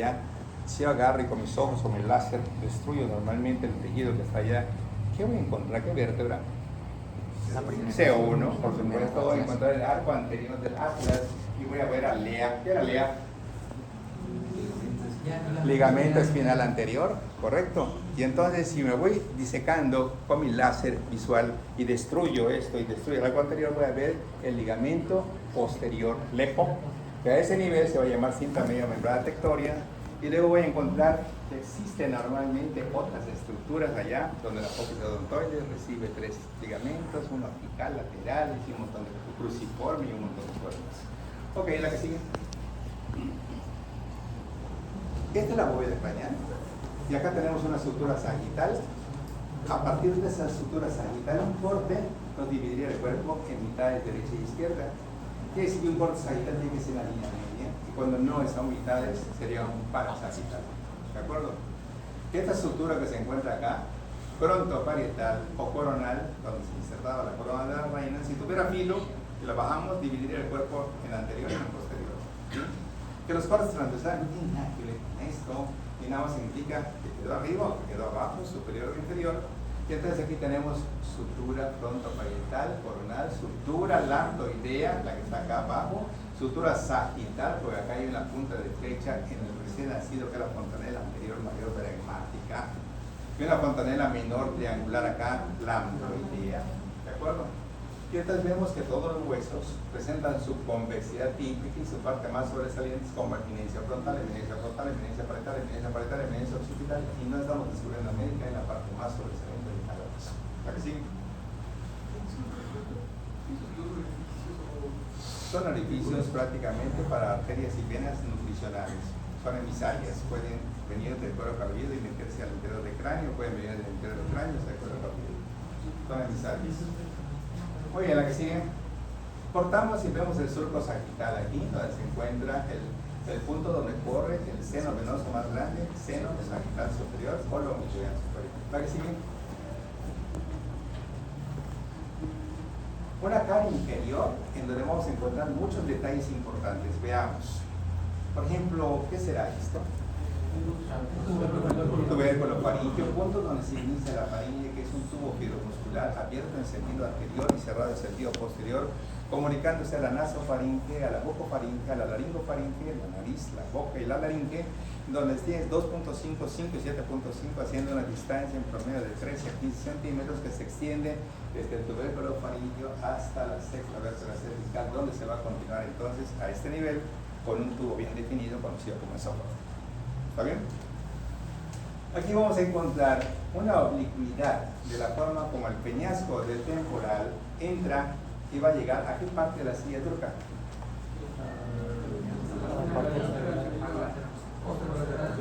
allá, si yo agarro y con mis ojos o mi láser destruyo normalmente el tejido que está allá, ¿qué voy a encontrar? ¿Qué vértebra? C1, por supuesto, voy a encontrar el arco anterior del atlas y voy a ver a Lea. ¿Qué era Lea? Ligamento espinal anterior, correcto. Y entonces si me voy disecando con mi láser visual y destruyo esto y destruyo el arco anterior, voy a ver el ligamento posterior lepo, que a ese nivel se va a llamar cinta media membrana tectoria, y luego voy a encontrar que existen normalmente otras estructuras allá donde la apófisis odontoide recibe 3 ligamentos, uno apical, lateral, y un montón de cruciforme y un montón de cuernos. Ok, la que sigue. Esta es la bóveda craneal y acá tenemos una estructura sagital. A partir de esa estructura sagital, un corte nos dividiría el cuerpo en mitades derecha y izquierda. Quiere decir que un corte sagital tiene que ser la línea media, y cuando no son mitades sería un parasagital. ¿De acuerdo? Esta estructura que se encuentra acá, frontoparietal o coronal, donde se insertaba la corona de la reina, si tuviera filo y la bajamos, dividiría el cuerpo en anterior y en posterior. ¿Sí? Que los cortes transversales no tienen nada que ver con esto, y nada más significa que quedó arriba o que quedó abajo, superior o inferior. Y entonces aquí tenemos sutura frontoparietal, coronal, sutura lambdoidea, la que está acá abajo, sutura sagital, porque acá hay una punta de flecha en el recién nacido, que es la fontanela anterior mayor beragmática, y una fontanela menor triangular acá, lambdoidea. ¿De acuerdo? Y entonces vemos que todos los huesos presentan su convexidad típica y su parte más sobresaliente es como eminencia frontal, eminencia parietal, eminencia occipital, y no estamos descubriendo América en la parte más sobresaliente de cada hueso. ¿La que sigue? Son orificios prácticamente para arterias y venas nutricionales. Son emisarias, pueden venir del cuero cabelludo y meterse al interior del cráneo, pueden venir del interior del cráneo hasta el cuero cabelludo. Son emisarias. Muy bien, la que sigue. Cortamos y vemos el surco sagital aquí, donde se encuentra el punto donde corre el seno venoso más grande, seno sagital superior o longitudinal superior. La que sigue. Una cara inferior en donde vamos a encontrar muchos detalles importantes. Veamos. Por ejemplo, ¿qué será esto? Tubérculo faríngeo, punto donde se inicia la faringe, que es un tubo fibromuscular abierto en sentido anterior y cerrado en sentido posterior, comunicándose a la nasofaringe, a la bucofaringe, a la laringofaringe, la nariz, la boca y la laringe, donde tienes 2.5, 5 y 7.5, haciendo una distancia en promedio de 13 a 15 centímetros que se extiende desde el tubérculo faríngeo hasta la sexta vértebra cervical, donde se va a continuar entonces a este nivel con un tubo bien definido conocido como esófago. ¿Está bien? Aquí vamos a encontrar una oblicuidad de la forma como el peñasco del temporal entra y va a llegar a qué parte de la silla turca.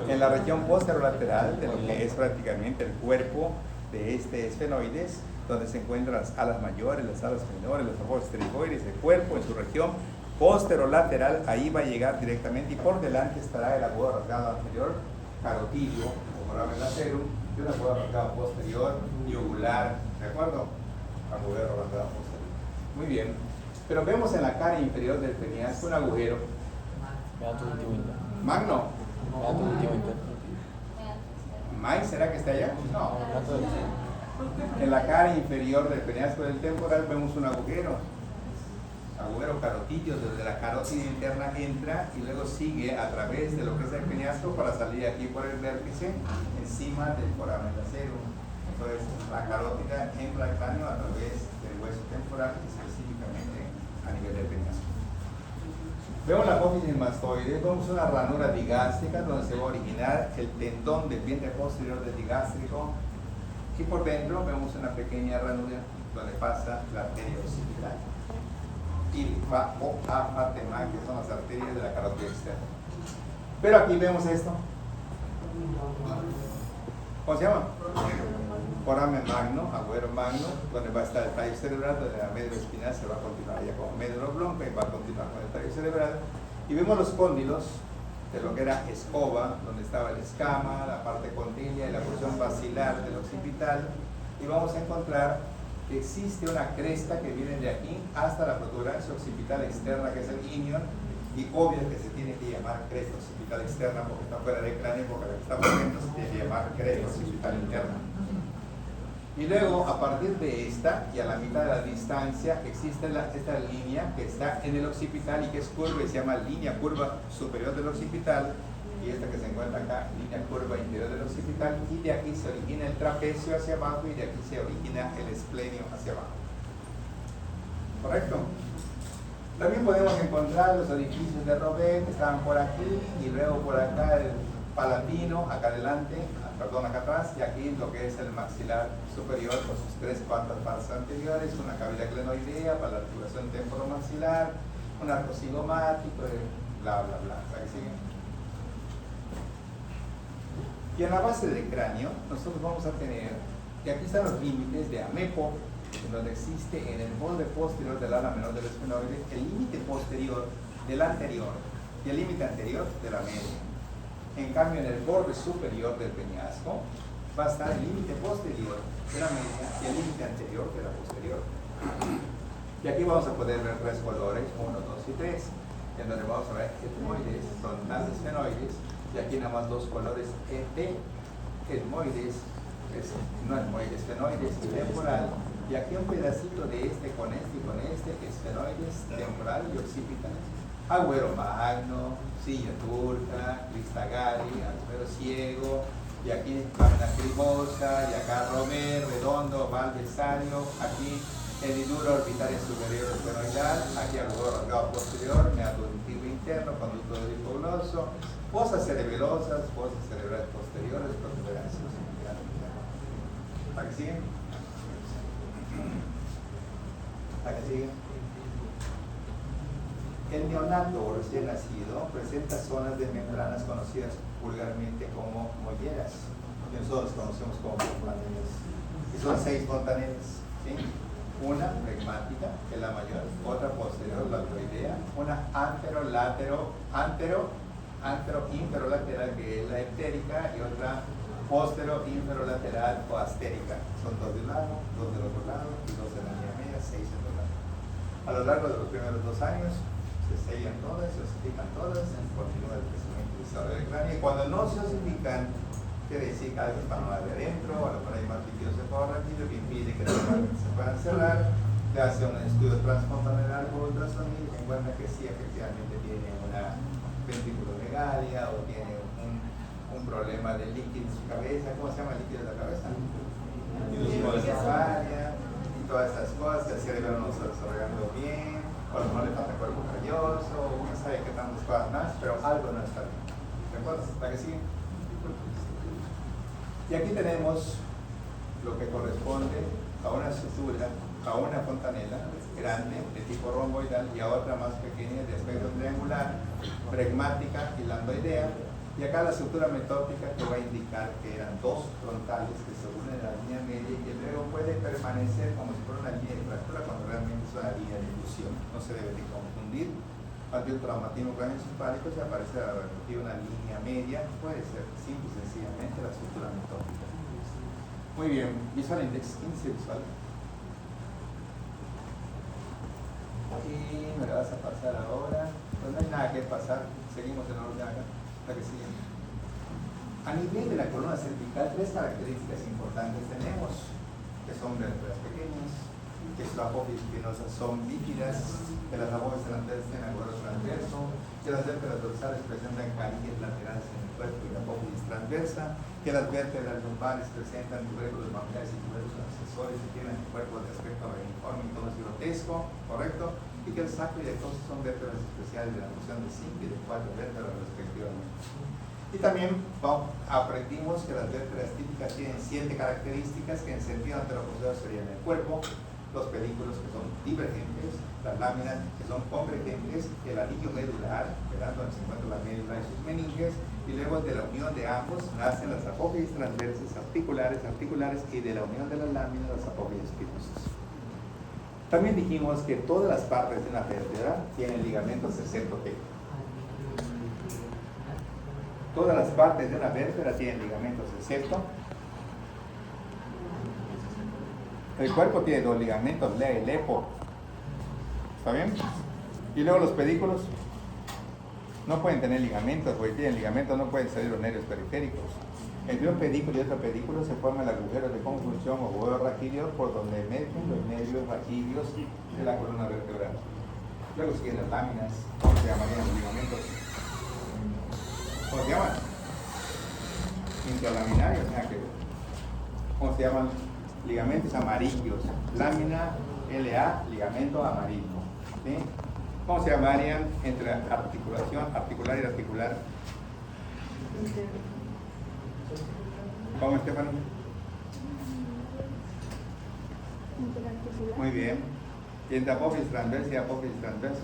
En la región posterolateral de lo que es prácticamente el cuerpo de este esfenoides, donde se encuentran las alas mayores, las alas menores, los ojos estrigoides, el cuerpo en su región posterolateral, ahí va a llegar directamente, y por delante estará el agudo rasgado anterior, carotidio, o foramen lacerum, y un agudo rasgado posterior, yugular, ¿de acuerdo? Agujero rasgado posterior. Muy bien, pero vemos en la cara inferior del peñasco un agujero. Magno. ¿Mai será que está allá? No. En la cara inferior del peñasco del temporal vemos un agujero carotidio, desde la carótida interna entra y luego sigue a través de lo que es el peñasco para salir aquí por el vértice encima del foramen lacerum. Entonces la carótida entra al cráneo a través del hueso temporal, específicamente a nivel del peñasco. Vemos la apófisis mastoide, vemos una ranura digástrica donde se va a originar el tendón del vientre posterior del digástrico, y por dentro vemos una pequeña ranura donde pasa la arteria occipital. ILFA o AFA, TEMA, que son las arterias de la carótida externa. Pero aquí vemos esto. ¿Cómo se llama? Foramen magno, agujero magno, donde va a estar el tallo cerebral, donde la médula espinal se va a continuar ya como médula oblonga y va a continuar con el tallo cerebral. Y vemos los cóndilos de lo que era escoba, donde estaba el escama, la parte contilia y la porción basilar del occipital. Y vamos a encontrar que existe una cresta que viene de aquí hasta la protuberancia occipital externa, que es el inion, Y obvio que se tiene que llamar cresta occipital externa porque está fuera del cráneo, porque la que está por dentro se tiene que llamar cresta occipital interna. Y luego, a partir de esta y a la mitad de la distancia, existe esta línea que está en el occipital y que es curva y se llama línea curva superior del occipital. Y esta que se encuentra acá, línea curva interior del occipital. Y de aquí se origina el trapecio hacia abajo y de aquí se origina el esplenio hacia abajo. ¿Correcto? También podemos encontrar los orificios de Robert que estaban por aquí y luego por acá el palatino, acá adelante, perdón, acá atrás, y aquí lo que es el maxilar superior con sus 3/4 partes anteriores, una cavidad glenoidea para la articulación temporomaxilar, un arco cigomático, bla, bla, bla. ¿Para que sigue? Y en la base del cráneo, nosotros vamos a tener, y aquí están los límites de Amepo, en donde existe en el borde posterior del ala menor del esfenoide el límite posterior del anterior y el límite anterior de la media. En cambio, en el borde superior del peñasco va a estar el límite posterior de la media y el límite anterior de la posterior. Y aquí vamos a poder ver 3 colores, 1, 2 y 3, en donde vamos a ver etmoides, frontales, esfenoides, y aquí nada más 2 colores, etmoides, no etmoides, esfenoides y temporal. Y aquí un pedacito de este con este y con este, esfenoides, temporal y occipital. Agüero Magno, Silla Turca, Cristagari, Agüero Ciego, y aquí Magna Crimosa, y acá Romer, Redondo, Valdesario, aquí henidura orbitaria superior esfenoidal, aquí algodón rasgado posterior, meato auditivo interno, conducto del hipogloso, fosas cerebelosas, fosas cerebrales posteriores, protuberancias. ¿Para que siguen? ¿Para que siguen? El neonato o recién nacido presenta zonas de membranas conocidas vulgarmente como molleras, que nosotros conocemos como fontanelas. Y son 6 fontanelas, ¿sí? Una pregmática, que es la mayor, otra posterior, la latoidea, una antero-inferolateral, que es la eptérica, y otra postero-inferolateral o astérica. Son 2 de un lado, 2 del otro lado y 2 de la línea media, 6 en total. A lo largo de los primeros 2 años, se sellan todas, se osifican todas, continúa el crecimiento y desarrollo del cráneo, y cuando no se osifican, quiere decir que algo está mal de adentro, o a lo mejor hay más líquido rápido que impide que se puedan cerrar, le hace un estudio transfontanelar por ultrasonido y se encuentra que sí, efectivamente tiene una ventriculomegalia o tiene un problema de líquido en su cabeza. ¿Cómo se llama el líquido de la cabeza? Hidrocefalia y todas estas cosas, el cerebro no está desarrollando bien, o a lo mejor le falta cuerpo calloso, uno sabe que tantas cosas más, pero algo no está bien. ¿De acuerdo? ¿Para que sigue? Y aquí tenemos lo que corresponde a una sutura, a una fontanela grande de tipo romboidal y a otra más pequeña de aspecto triangular, pregmática y lambdoidea. Y acá la sutura metópica que va a indicar que eran 2 frontales que se unen a la línea media y que luego puede permanecer como si fuera una línea de fractura cuando realmente es una línea de ilusión. No se debe de confundir. Ante un traumatismo craneoencefálico se aparece una línea media, puede ser simple y sencillamente la sutura metópica. Muy bien, visual index, índice visual. Y me la vas a pasar ahora. Pues no hay nada que pasar, seguimos en orden acá. La que sigue. A nivel de la columna cervical, 3 características importantes tenemos, que son vértebras pequeñas, que sus apófisis espinosas son líquidas, que las apófisis delanteras tienen agujero transverso, que las vértebras dorsales presentan carillas laterales en el cuerpo y la apófisis transversa, que las vértebras lumbares presentan tubérculos mamulares y tubérculos accesorios que tienen el cuerpo de aspecto reniforme y todo es grotesco, ¿correcto? Y que el sacro y el coxis son vértebras especiales de la función de 5 y de 4 vértebras respectivamente. Y también aprendimos que las vértebras típicas tienen 7 características que en sentido anteroposterior serían el cuerpo, los pedículos que son divergentes, las láminas que son convergentes, el anillo medular, ¿verdad?, donde se encuentra la médula y sus meninges, y luego de la unión de ambos nacen las apófisis transversas articulares y de la unión de las láminas las apófisis espinosas. También dijimos que todas las partes de una vértebra tienen ligamentos excepto que todas las partes de una vértebra tienen ligamentos excepto el cuerpo tiene 2 ligamentos, lepo, ¿está bien? Y luego los pedículos no pueden tener ligamentos, porque tienen ligamentos, no pueden salir los nervios periféricos. Entre un pedículo y otro pedículo se forma el agujero de conjunción o huevo raquídeo por donde emergen los nervios raquídeos de la columna vertebral. Luego siguen las láminas. ¿Cómo se llamarían los ligamentos? ¿Cómo se llaman? Interlaminarios, nada que ver. ¿Cómo se llaman? Ligamentos amarillos. Lámina LA, ligamento amarillo. ¿Sí? ¿Cómo se llamarían entre articulación articular y articular? ¿Cómo, Estefano? Muy bien. ¿Y entre apófisis transverso y apófisis transverso?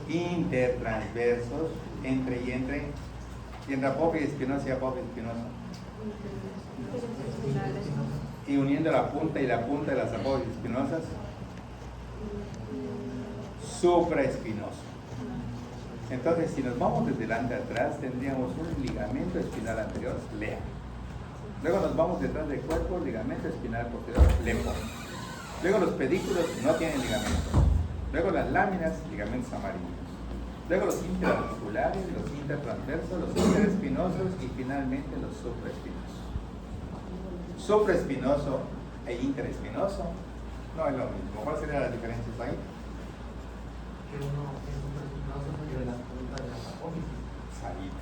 Intertransversos, entre y entre. ¿Y entre apófisis espinosa y apófisis espinosa? Y uniendo la punta y la punta de las apófisis espinosas, supraespinoso. Entonces, si nos vamos desde delante a atrás, tendríamos un ligamento espinal anterior, LEA. Luego nos vamos detrás del cuerpo, ligamento espinal posterior, LEPO. Luego los pedículos no tienen ligamento. Luego las láminas, ligamentos amarillos. Luego los interarticulares, los intertransversos, los interespinosos y finalmente los supraespinosos. Supraespinoso e interespinoso no es lo mismo. ¿Cuáles serían las diferencias ahí? Que uno es supraespinoso sobre las puntas de las apófisis. Said.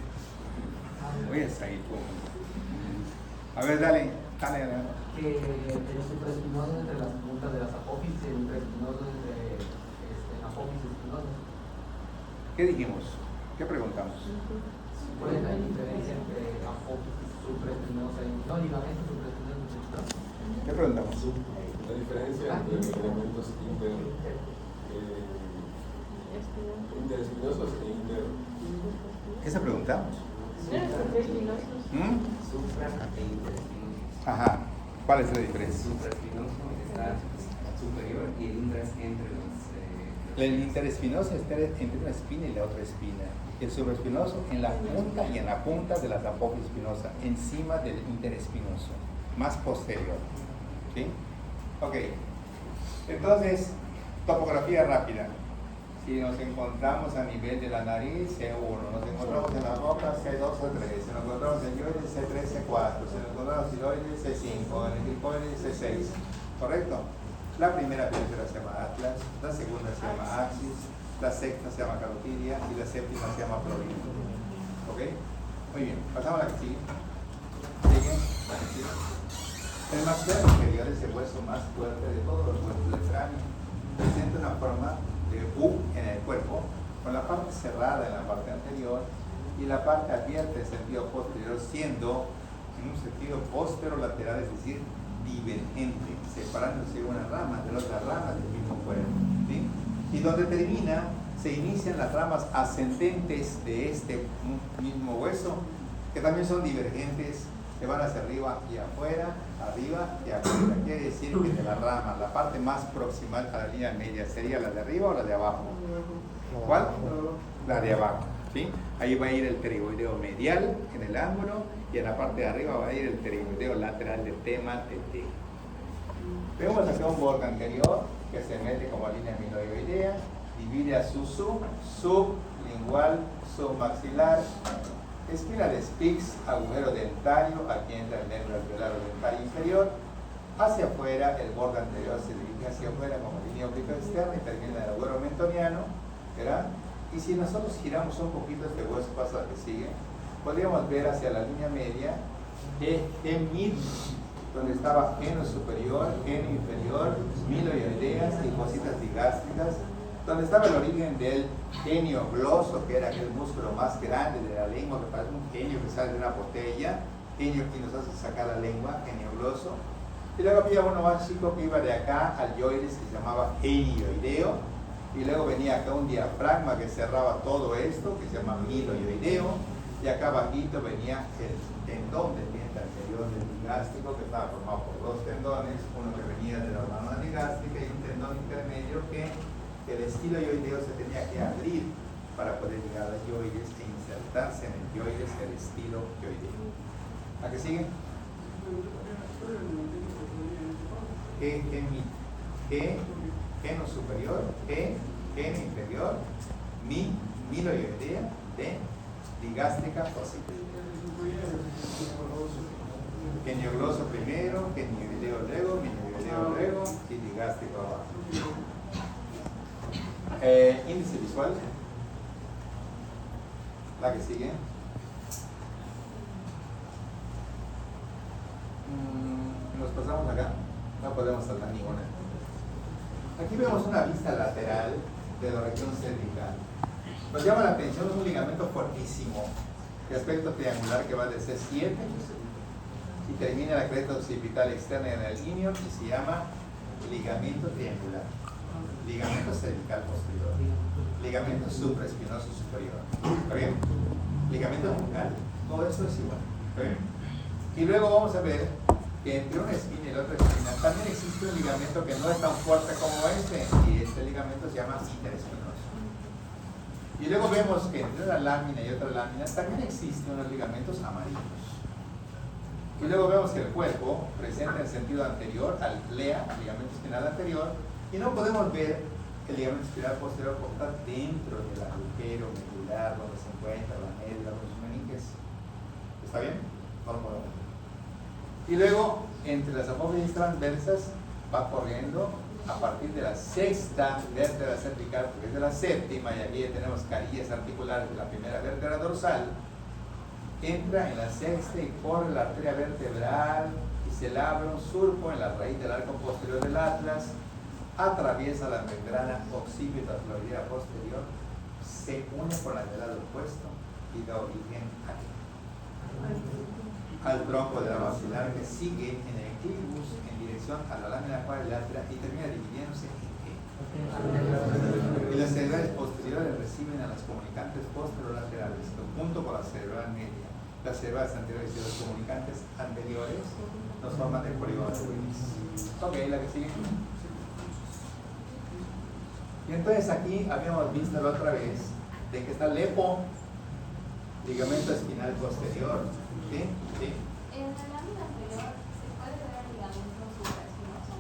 Voy a Said. A ver, dale. Que el supraespinoso entre las puntas de las apófisis y el interespinoso entre apófisis espinosos. ¿Qué dijimos? ¿Qué preguntamos? ¿Cuál es la diferencia entre apófisis supraespinosa y no ligamento supraespinoso? ¿Qué preguntamos? La diferencia entre los ligamentos interespinosos e inter... ¿Qué se preguntamos? Supra e interespinoso. Ajá. ¿Cuál es la diferencia? El supraespinoso está superior y el intra es entre los... El interespinoso está entre una espina y la otra espina. El supraespinoso en la punta y en la punta de la apófisis espinosa, encima del interespinoso, más posterior. ¿Sí? Ok. Entonces, topografía rápida. Si nos encontramos a nivel de la nariz, C1, nos encontramos en la boca, C2, C3, si nos encontramos en el hioides, C3, C4, si nos encontramos en el hiloides, C5, en el cricoides, C6, ¿correcto? La primera vértebra se llama atlas, la segunda se llama axis, la sexta se llama carotidia y la séptima se llama florida. ¿Ok? Muy bien, pasamos a la que sigue. ¿Sigue? La que sigue. El maxilar inferior es el hueso más fuerte de todos los huesos del cráneo. Presenta una forma de U en el cuerpo, con la parte cerrada en la parte anterior y la parte abierta en sentido posterior, siendo en un sentido posterolateral, es decir, divergente, separándose una rama de la otra rama del mismo cuerpo. ¿Sí? Y donde termina, se inician las ramas ascendentes de este mismo hueso, que también son divergentes, que van hacia arriba y afuera, arriba y afuera. Quiere decir que de la rama, la parte más proximal a la línea media, ¿sería la de arriba o la de abajo? ¿Cuál? La de abajo. ¿Sí? Ahí va a ir el pterigoideo medial en el ángulo y en la parte de arriba va a ir el pterigoideo lateral de tema TT. Vemos acá un bordo anterior que se mete como línea miloioidea, divide a su sublingual, submaxilar, espina de Spix, agujero dentario, aquí entra el nervio alveolar dentario inferior, hacia afuera, el borde anterior se dirige hacia afuera como línea óptica externa y termina en el agujero mentoniano, ¿verdad? Y si nosotros giramos un poquito este hueso, pasa al que sigue, podríamos ver hacia la línea media mid, donde estaba geno superior, geno inferior, miloioideas y cositas digástricas, donde estaba el origen del genio gloso, que era aquel músculo más grande de la lengua, que parece un genio que sale de una botella, genio que nos hace sacar la lengua, genio gloso. Y luego había uno más chico que iba de acá al yoides, que se llamaba genioideo, y luego venía acá un diafragma que cerraba todo esto, que se llama miloioideo, y acá abajito venía el tendón del diente anterior del digástrico, que estaba formado por dos tendones, uno que venía de la rama digástrica y un tendón intermedio que el estilo yoideo se tenía que abrir para poder llegar al yoides e insertarse en el yoides el estilo yoideo. ¿A qué sigue? Geno superior, geno inferior, Miloidea de ligástrica fósil. Geniogloso primero, genioideo luego, minioideo luego y ligástrico abajo. Índice visual. La que sigue. Nos pasamos acá. No podemos saltar ninguna. Aquí vemos una vista lateral de la región cervical. Nos llama la atención, es un ligamento fuertísimo de aspecto triangular que va de C7 y termina la cresta occipital externa en el ilion y se llama ligamento triangular. Ligamento cervical posterior. Ligamento supraespinoso superior. ¿Está bien? Ligamento bucal. Todo eso es igual. ¿Está bien? Y luego vamos a ver que entre una espina y la otra espina también existe un ligamento que no es tan fuerte como este, y este ligamento se llama interespinoso. Y luego vemos que entre una lámina y otra lámina también existen unos ligamentos amarillos. Y luego vemos que el cuerpo presenta en sentido anterior al LEA, ligamento espinal anterior, y no podemos ver el ligamento espinal posterior porque está dentro del agujero medular donde se encuentra la médula, los meninges. ¿Está bien? No lo podemos ver. Y luego, entre las apófisis transversas, va corriendo a partir de la sexta vértebra cervical, porque es de la séptima, y aquí tenemos carillas articulares de la primera vértebra dorsal, entra en la sexta y corre la arteria vertebral y se le abre un surco en la raíz del arco posterior del atlas, atraviesa la membrana occipitofloriana posterior, se une con la del lado opuesto y da origen al tronco de la basilar que sigue en el clivus en dirección a la lámina cuadrilátera y termina dividiéndose en E. Y las cerebrales posteriores reciben a las comunicantes posterolaterales junto con la cerebral media. Las cerebrales anteriores y los comunicantes anteriores nos forman el polígono de Willis. Ok, la que sigue. Y entonces aquí habíamos visto la otra vez de que está el EPO, ligamento espinal posterior. ¿Sí? ¿Sí? En la lámina anterior se puede ver el ligamento supraespinoso.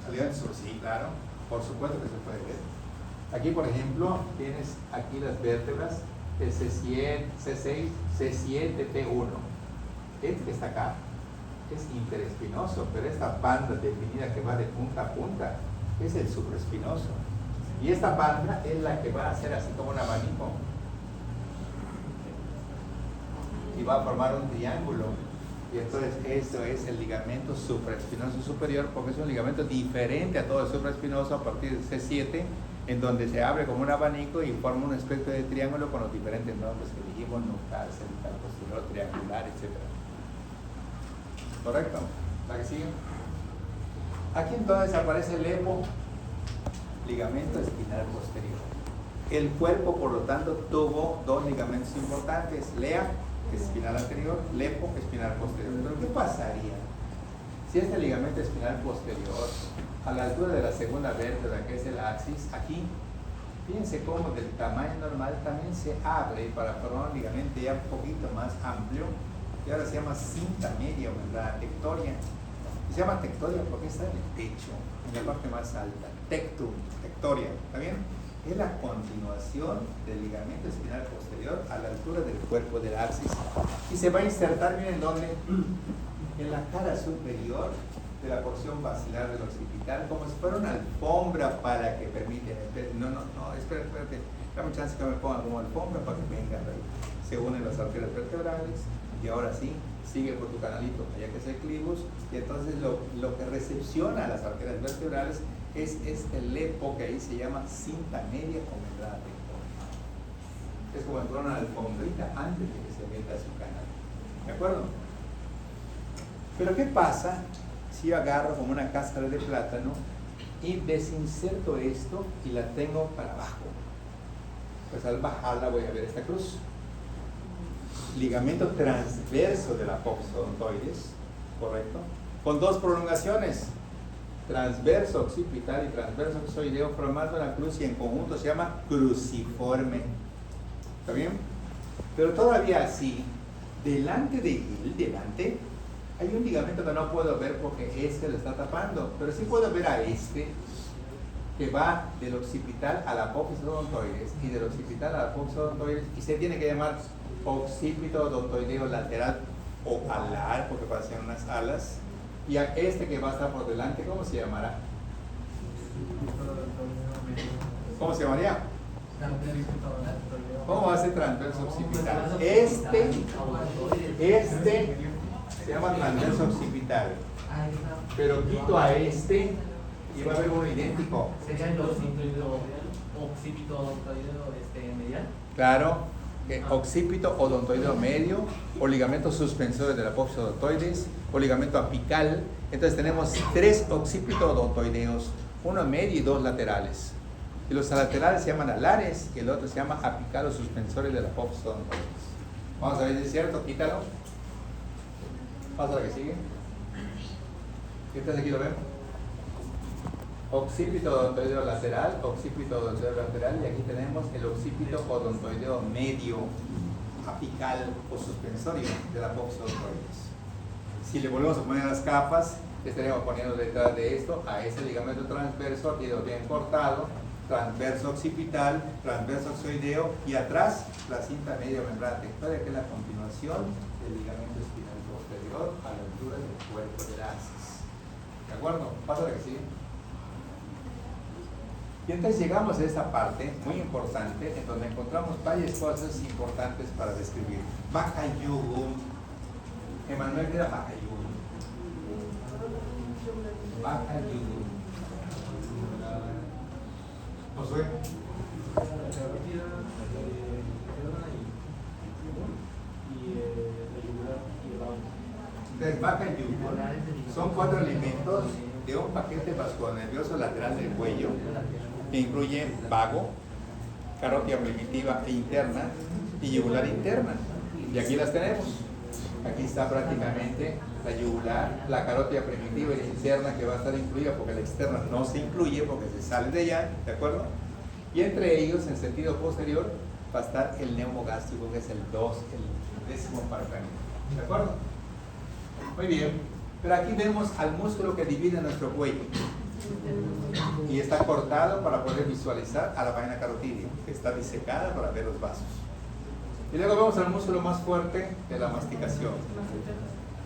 ¿El ligamento sí, claro. Por supuesto que se puede ver. Aquí, por ejemplo, tienes aquí las vértebras, el C7, C6, C7, T1. Este que está acá es interespinoso, pero esta banda definida que va de punta a punta es el supraespinoso. Y esta banda es la que va a hacer así como un abanico. Y va a formar un triángulo. Y entonces esto es el ligamento supraespinoso superior, porque es un ligamento diferente a todo el supraespinoso a partir del C7, en donde se abre como un abanico y forma un espectro de triángulo con los diferentes nombres que dijimos: nucal, cervical, posterior, triangular, etc. ¿Correcto? ¿La que sigue? Aquí entonces aparece el EPO, ligamento espinal posterior. El cuerpo, por lo tanto, tuvo dos ligamentos importantes: LEA, espinal anterior, LEPO, espinal posterior. Pero ¿qué pasaría si este ligamento espinal posterior, a la altura de la segunda vértebra, que es el axis, aquí, fíjense cómo del tamaño normal también se abre para formar un ligamento ya un poquito más amplio, y ahora se llama cinta media o membrana tectoria? Y se llama tectoria porque está en el techo, en la parte más alta. Tectum, tectoria, ¿está bien? Es la continuación del ligamento espinal posterior a la altura del cuerpo del axis y se va a insertar, miren dónde, en la cara superior de la porción basilar del occipital, como si fuera una alfombra para que permiten. Espérate, dame chance que me pongan como alfombra para que vengan ahí. Se unen las arterias vertebrales y ahora sí, sigue por tu canalito, allá que es el clivus, y entonces lo que recepciona las arterias vertebrales es este lepo que ahí se llama cinta media o membrana tectónica. Es como entrar una alfombrita antes de que se meta a su canal. ¿De acuerdo? Pero ¿qué pasa si yo agarro como una cáscara de plátano y desinserto esto y la tengo para abajo? Pues al bajarla voy a ver esta cruz. Ligamento transverso de la apófisis odontoides, ¿correcto? Con dos prolongaciones, transverso occipital y transverso exoideo, formando la cruz, y en conjunto se llama cruciforme. ¿Está bien? Pero todavía así, delante de él, hay un ligamento que no puedo ver porque este lo está tapando, pero sí puedo ver a este, que va del occipital a la apófisis odontoides y del occipital a la apófisis odontoides y se tiene que llamar occipito odontoideo lateral o alar, porque parecen unas alas, y a este que va a estar por delante, ¿cómo se llamará? ¿Cómo se llamaría? ¿Cómo va a ser transverso occipital? Este se llama transverso occipital, pero quito a este y va a haber uno idéntico. ¿Sería el occipito odontoideo medial? Claro, occipito odontoideo medio, o ligamento suspensores de la apófisis odontoides, o ligamento apical. Entonces tenemos 3 occipitos odontoideos, uno medio y 2 laterales. Y los laterales se llaman alares y el otro se llama apical o suspensores de la apófisis odontoides. Vamos a ver si es cierto, quítalo. Pasa a la que sigue. Entonces aquí lo vemos. Occipito odontoideo lateral, occipito odontoideo lateral, y aquí tenemos el occipito odontoideo medio, apical o suspensorio de la apófisis odontoides. Si le volvemos a poner las capas, estaríamos poniendo detrás de esto a ese ligamento transverso, aquí lo bien cortado, transverso occipital, transverso oxoideo, y atrás la cinta media membrana tectórica, que es la continuación del ligamento espinal posterior a la altura del cuerpo del axis. ¿De acuerdo? Pasa la que sigue. Y entonces llegamos a esta parte muy importante en donde encontramos varias cosas importantes para describir. Bakayugum. Emanuel, mira Bakayugum. Bakayugum. Josué. Entonces, Bakayugum son 4 elementos de un paquete vasculonervioso lateral del cuello que incluye vago, carótida primitiva e interna y yugular interna. Y aquí las tenemos. Aquí está prácticamente la yugular, la carótida primitiva y la interna, que va a estar incluida porque la externa no se incluye porque se sale de ella, ¿de acuerdo? Y entre ellos, en sentido posterior, va a estar el neumogástrico, que es el 10º parafragma, ¿de acuerdo? Muy bien. Pero aquí vemos al músculo que divide nuestro cuello y está cortado para poder visualizar a la vaina carotidia, que está disecada para ver los vasos. Y luego vemos al músculo más fuerte de la masticación.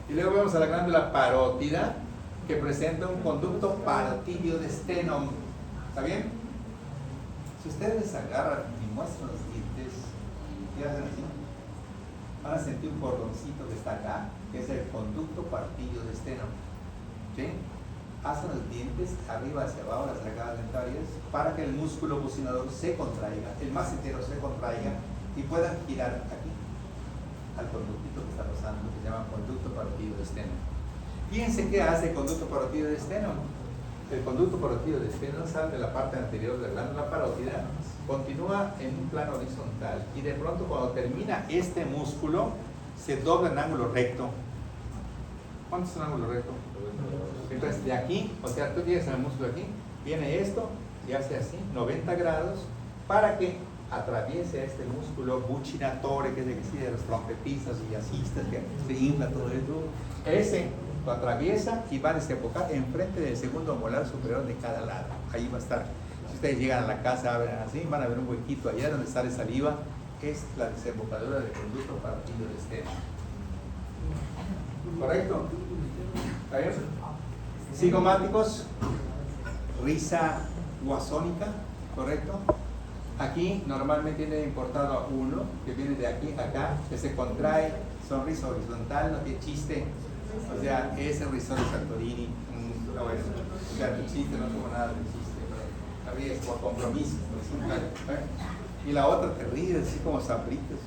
Y luego vemos a la glándula parótida, que presenta un conducto parotidio de sternum. ¿Está bien? Si ustedes agarran y muestran los dientes y hacen así, van a sentir un cordoncito que está acá, que es el conducto parotidio de sternum. ¿Sí? Hacen los dientes arriba hacia abajo, las arcadas dentarias, para que el músculo bucinador se contraiga, el más entero se contraiga y puedan girar aquí al conductito que está pasando, que se llama conducto parotidio de sternum. Fíjense qué hace el conducto parotidio de sternum. El conducto parotidio de sternum sale de la parte anterior de la glándula parótida, continúa en un plano horizontal y de pronto, cuando termina este músculo, se dobla en ángulo recto. ¿Cuánto es un ángulo recto? Entonces de aquí, o sea, tú tienes el músculo aquí, viene esto y hace así, 90 grados, para que atraviese este músculo buccinatore, que es el que sigue de los trompetistas y jazzistas, que se infla todo esto. Ese lo atraviesa y va a desembocar enfrente del segundo molar superior de cada lado. Ahí va a estar. Si ustedes llegan a la casa, abren así, van a ver un huequito allá donde sale saliva. Es la desembocadura del conducto parotidio de sternum. ¿Correcto? ¿Está bien? Cigomáticos, risa guasónica, ¿correcto? Aquí normalmente tiene importado a uno que viene de aquí a acá, que se contrae, sonrisa horizontal, no tiene chiste. O sea, es el risor de Santorini. Bueno, o sea, el chiste no tuvo nada de chiste, pero la ríes por compromiso. Y la otra te ríes así como sabritos.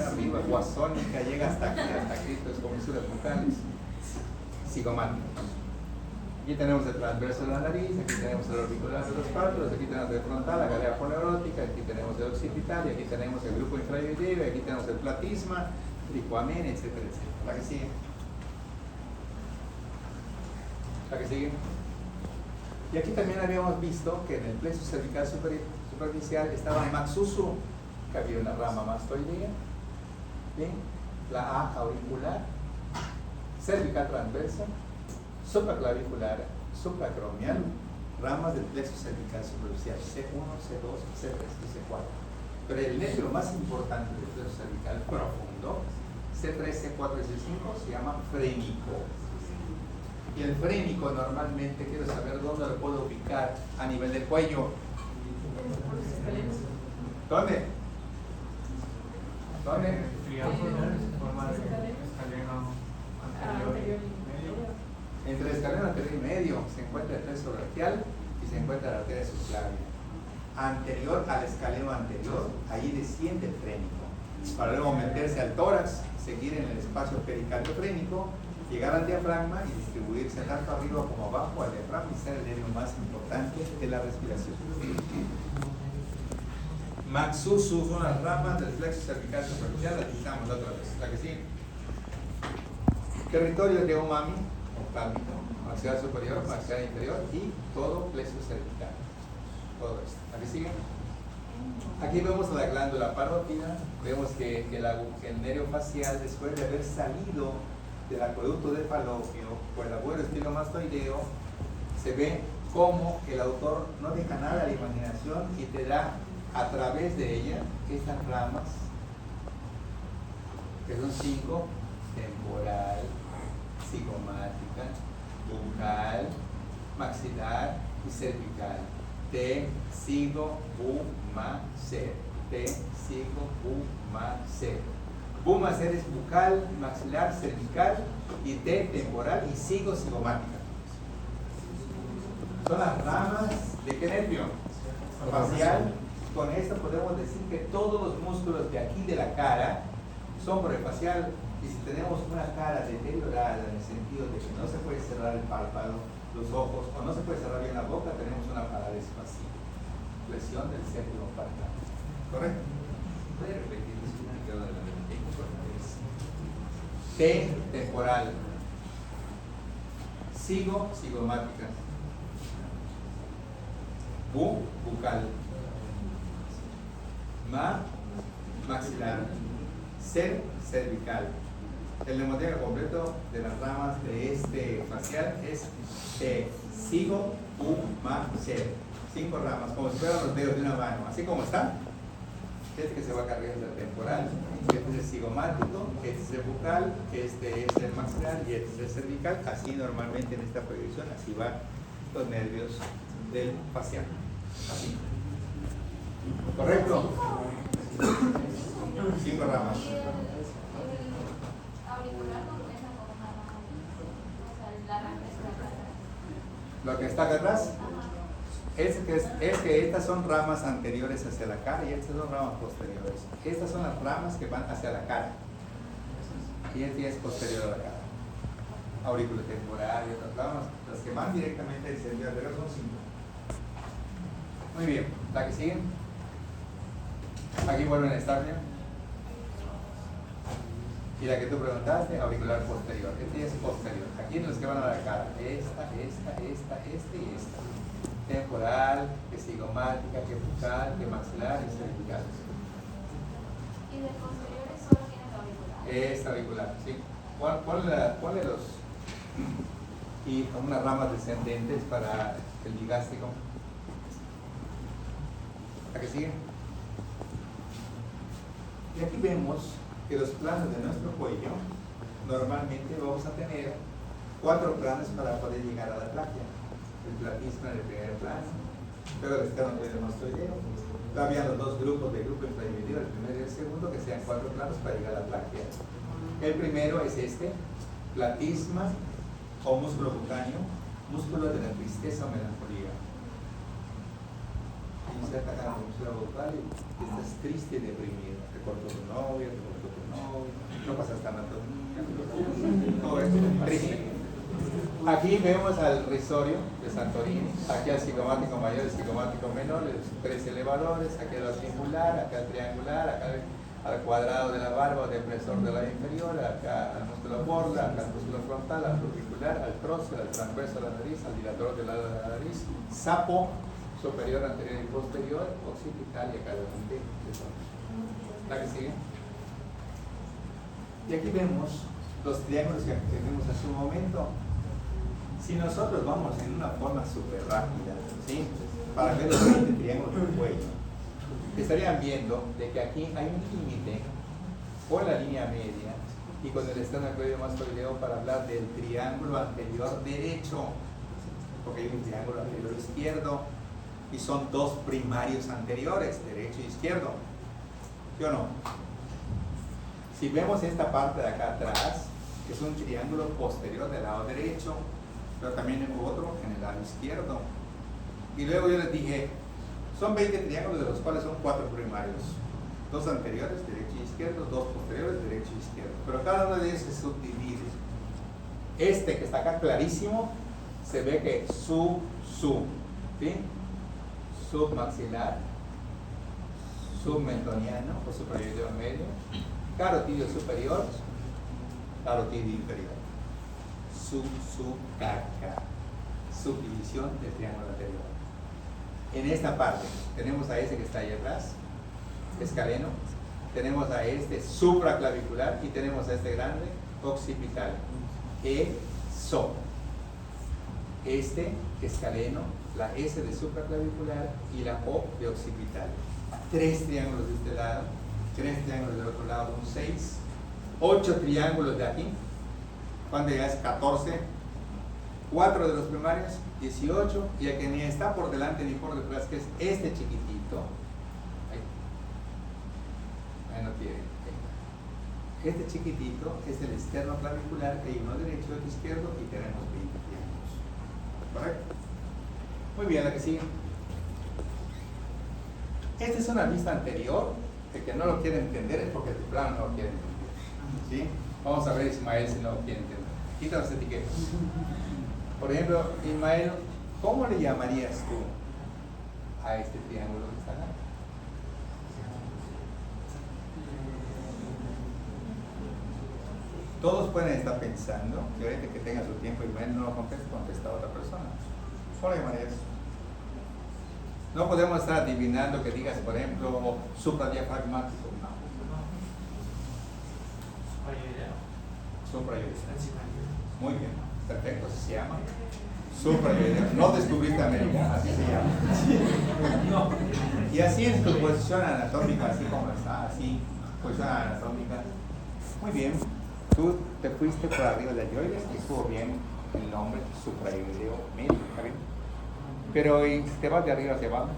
Arriba, guasónica, llega hasta aquí, es comisuras bucales. Cigomáticos. Aquí tenemos el transverso de la nariz, aquí tenemos el orbicular de los párpados, aquí tenemos el frontal, la galea poneurótica, aquí tenemos el occipital, y aquí tenemos el grupo infraoideo, aquí tenemos el platisma, tricoamen, etcétera, etcétera. ¿La que sigue? ¿La que sigue? Y aquí también habíamos visto que en el plexo cervical superficial estaba Maxusu, que había una rama mastoidea, ¿bien? La A auricular, cervical transversa, supraclavicular, supracromial, ramas del plexo cervical superficial, C1, C2, C3 y C4. Pero el nervio más importante del plexo cervical profundo, C3, C4 y C5, se llama frénico. Y el frénico normalmente quiero saber dónde lo puedo ubicar a nivel del cuello. ¿Dónde? ¿Dónde? Entre el escaleno anterior y medio se encuentra el plexo braquial y se encuentra la arteria subclavia. Anterior al escaleno anterior, ahí desciende el frénico. Para luego meterse al tórax, seguir en el espacio pericardiofrénico, llegar al diafragma y distribuirse tanto arriba como abajo al diafragma y ser el nervio más importante de la respiración. Maxusu son las ramas del plexo cervical superficial, la citamos otra vez. La que sigue. Territorio de umami, optámico, maxilar superior, maxilar inferior y todo plexo cervical. Todo esto. ¿La que sigue? Aquí vemos la glándula parótida, vemos que el nervio facial, después de haber salido del acueducto de Falopio por el abuelo estilomastoideo, se ve cómo el autor no deja nada a la imaginación y te da a través de ella estas ramas, que son 5: temporal, cigomática, bucal, maxilar y cervical. Te, sigo, bu, ma, ser. Te, sigo, bu, ma, ser. Bu, ma, ser es bucal, maxilar, cervical, y te, temporal, y sigo, cigomática. Son las ramas de qué nervio? Facial. Con esto podemos decir que todos los músculos de aquí de la cara son prefacial, y si tenemos una cara deteriorada en el sentido de que no se puede cerrar el párpado, los ojos, o no se puede cerrar bien la boca, tenemos una parálisis facial, lesión del círculo parietal. ¿Correcto? ¿Puede repetir el significado de la mente? T, temporal. Sigo, cigomática. Bu, bucal. Ma, maxilar. Ser, cervical. El neumotécnico completo de las ramas de este facial es T, sigo, bu, ma, ser. 5 ramas, como si fueran los dedos de una mano, así como está. Este que se va cargando el temporal, este es el cigomático, este es el bucal, este es el maxilar y este es el cervical. Así normalmente en esta proyección, así van los nervios del facial. Así. ¿Correcto? 5 ramas. Y el auricular no cuenta como una rama. O sea, la rama es una rama. Lo que está acá atrás Ajá. es que estas son ramas anteriores hacia la cara y estas son ramas posteriores. Estas son las ramas que van hacia la cara. Y esta es posterior a la cara. Aurícula temporal y otras ramas. Las que van directamente del sentido anterior son 5. Muy bien. ¿La que sigue? Aquí vuelven a estar bien. Y la que tú preguntaste, auricular posterior. Este es posterior. Aquí en los que van a la cara. Esta y esta. Temporal, que cigomática, que bucal, que maxilar y cervical. Y de posteriores solo tiene el auricular. Esta auricular, sí. ¿Cuál de los? Y unas ramas descendentes para el digástrico. ¿La que sigue? Y aquí vemos que los planos de nuestro cuello, normalmente vamos a tener 4 planos para poder llegar a la tráquea. El platismo en el primer plano, luego el esternocleidomastoideo. Había los 2 grupos de grupo infradividido, el primero y el segundo, que sean 4 planos para llegar a la tráquea. El primero es este, platisma o músculo cutáneo, músculo de la tristeza o melancolía. Inserta acá la músculo vocal y estás triste y deprimido. Te cortó tu novia, no pasas anatomía, todo esto, triste. Aquí vemos al risorio de Santorini, aquí al cigomático mayor, el cigomático menor, los 3 elevadores, aquí al singular, acá al triangular, acá al cuadrado de la barba o depresor de la inferior, acá al músculo borda, acá al músculo frontal, al orbicular, al prócer, al transverso de la nariz, al dilatador del lado de la nariz, sapo superior, anterior y posterior, occipital y acá delante. ¿La que sigue? Y aquí vemos los triángulos que vimos hace un momento. Si nosotros vamos en una forma súper rápida, ¿sí? Para ver los 20 triángulos del cuello, estarían viendo de que aquí hay un límite con la línea media y con el externo del cuello más video para hablar del triángulo anterior derecho, porque hay un triángulo anterior izquierdo y son dos primarios anteriores, derecho e izquierdo. ¿Sí o no? Si vemos esta parte de acá atrás, es un triángulo posterior del lado derecho, pero también hay otro en el lado izquierdo. Y luego yo les dije, son 20 triángulos de los cuales son 4 primarios. 2 anteriores, derecho e izquierdo, 2 posteriores, derecho e izquierdo. Pero cada uno de ellos se subdivide. Este que está acá clarísimo, se ve que ¿sí? Submaxilar, submentoniano o suprayoideo medio, carotidio superior, carotidio inferior. Caca. Subdivisión del triángulo anterior. En esta parte tenemos a ese que está ahí atrás, escaleno, tenemos a este supraclavicular y tenemos a este grande occipital. Eso. Este escaleno, la S de supraclavicular y la O de occipital. 3 triángulos de este lado, 3 triángulos del otro lado, un 6, 8 triángulos de aquí, cuando ya es 14, 4 de los primarios, 18, y el que ni está por delante ni por detrás, que es este chiquitito. Ahí no tiene. Este chiquitito es el externo clavicular, que hay uno derecho y otro izquierdo, y tenemos 20 triángulos. ¿Correcto? Muy bien, la que sigue. Esta es una vista anterior. El que no lo quiere entender es porque el plano no lo quiere entender. ¿Sí? Vamos a ver Ismael si no lo quiere entender. Quita las etiquetas. Por ejemplo, Ismael, ¿cómo le llamarías tú a este triángulo que está acá? Todos pueden estar pensando que ahorita que tenga su tiempo y no lo contesta a otra persona. ¿Cómo le llamarías? No podemos estar adivinando que digas, por ejemplo, supradiafragmático. No. Suprayoideo. Muy bien, perfecto, así se llama. Suprayoideo. No descubriste América, así se llama. Y así es tu posición anatómica, así como está, así, posición anatómica. Muy bien. Tú te fuiste por arriba de la yoides, que estuvo bien el nombre, suprayoideo medio, ¿está bien? Pero ¿y te vas de arriba hacia abajo?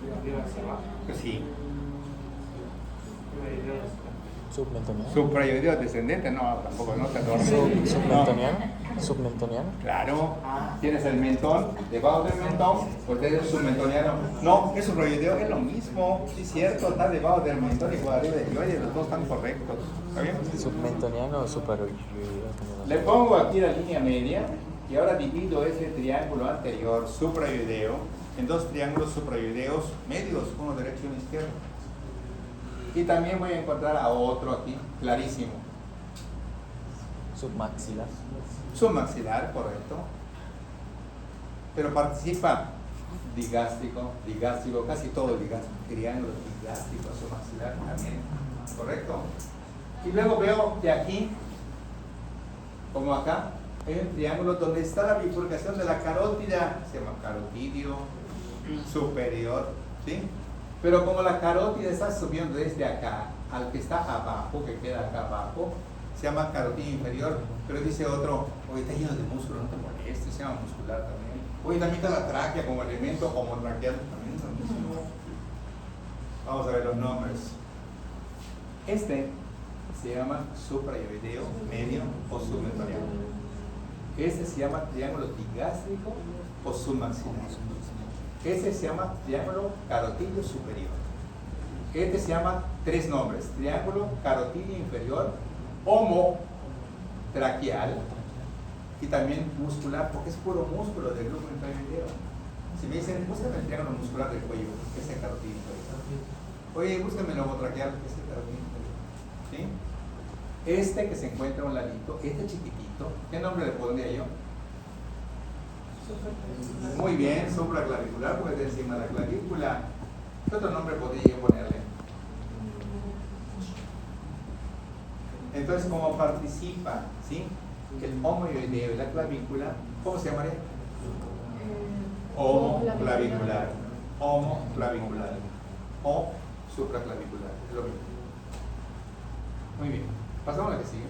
De arriba hacia abajo. Pues sí. Submentoniano. Suprayoideo descendente, no, tampoco, no te adornes. Submentoniano. Submentoniano. Claro, tienes el mentón, debajo del mentón, pues es submentoniano. No, es suprayoideo, es lo mismo, sí es cierto, está debajo del mentón y por arriba del yoides, los dos están correctos. ¿Está bien? Submentoniano o suprayoideo. Le pongo aquí la línea media y ahora divido ese triángulo anterior suprayoideo en 2 triángulos suprayoideos medios, uno derecho y uno izquierdo. Y también voy a encontrar a otro aquí, clarísimo. Submaxilar. Submaxilar, correcto. Pero participa digástrico, casi todo digástrico, triángulo digástrico, submaxilar también, correcto. Y luego veo que aquí, como acá, hay un triángulo donde está la bifurcación de la carótida, se llama carotidio superior, ¿sí? Pero como la carótida está subiendo desde acá al que está abajo, que queda acá abajo, se llama carotidio inferior, pero dice otro, oye, está lleno de músculo, no te molestes, se llama muscular también. Oye, también está la tráquea como elemento homotraqueal, también es lo mismo. Vamos a ver los nombres. Este se llama suprayoideo medio o submentoniano. Este se llama triángulo digástrico o submaxilar. Este se llama triángulo carotidio superior. Este se llama 3 nombres: triángulo carotidio inferior, homotraqueal y también muscular, porque es puro músculo del grupo intrayoideo. Si me dicen, búscame el triángulo muscular del cuello, que es el carotidio inferior. Oye, búscame el homotraqueal, que es el carotidio inferior. ¿Sí? Este que se encuentra a un ladito, este chiquitito, ¿qué nombre le pondría yo? Muy bien, supraclavicular, porque es encima de la clavícula. ¿Qué otro nombre podría yo ponerle? Entonces, como participa, ¿sí? el homoioideo y la clavícula, ¿cómo se llamaría? Homoclavicular. Homoclavicular. O supraclavicular. Es lo mismo. Muy bien. Pasamos a la que sigue.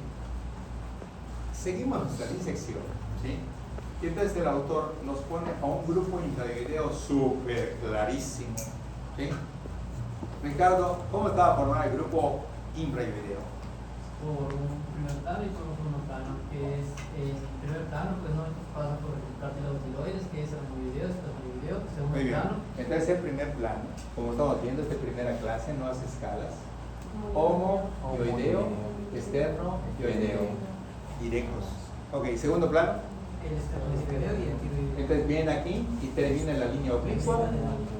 Seguimos nuestra disección, ¿sí? Y entonces el autor nos pone a un grupo intraioideo súper clarísimo, ¿sí? Ricardo, ¿cómo estaba formado el grupo intraioideo? Por un primer plano y por un segundo plano, que es el primer plano, pues no pasa por el cartílago tiroides, que es el monoideo, segundo Muy bien. plano. Entonces el primer plano, como estamos viendo, esta primera clase no hace escalas. Homoioideo, externo, yoideo. Directos. Ok, segundo plano. El esternocleidoideo y el tiroideo. Entonces viene aquí y termina en la línea oblicua.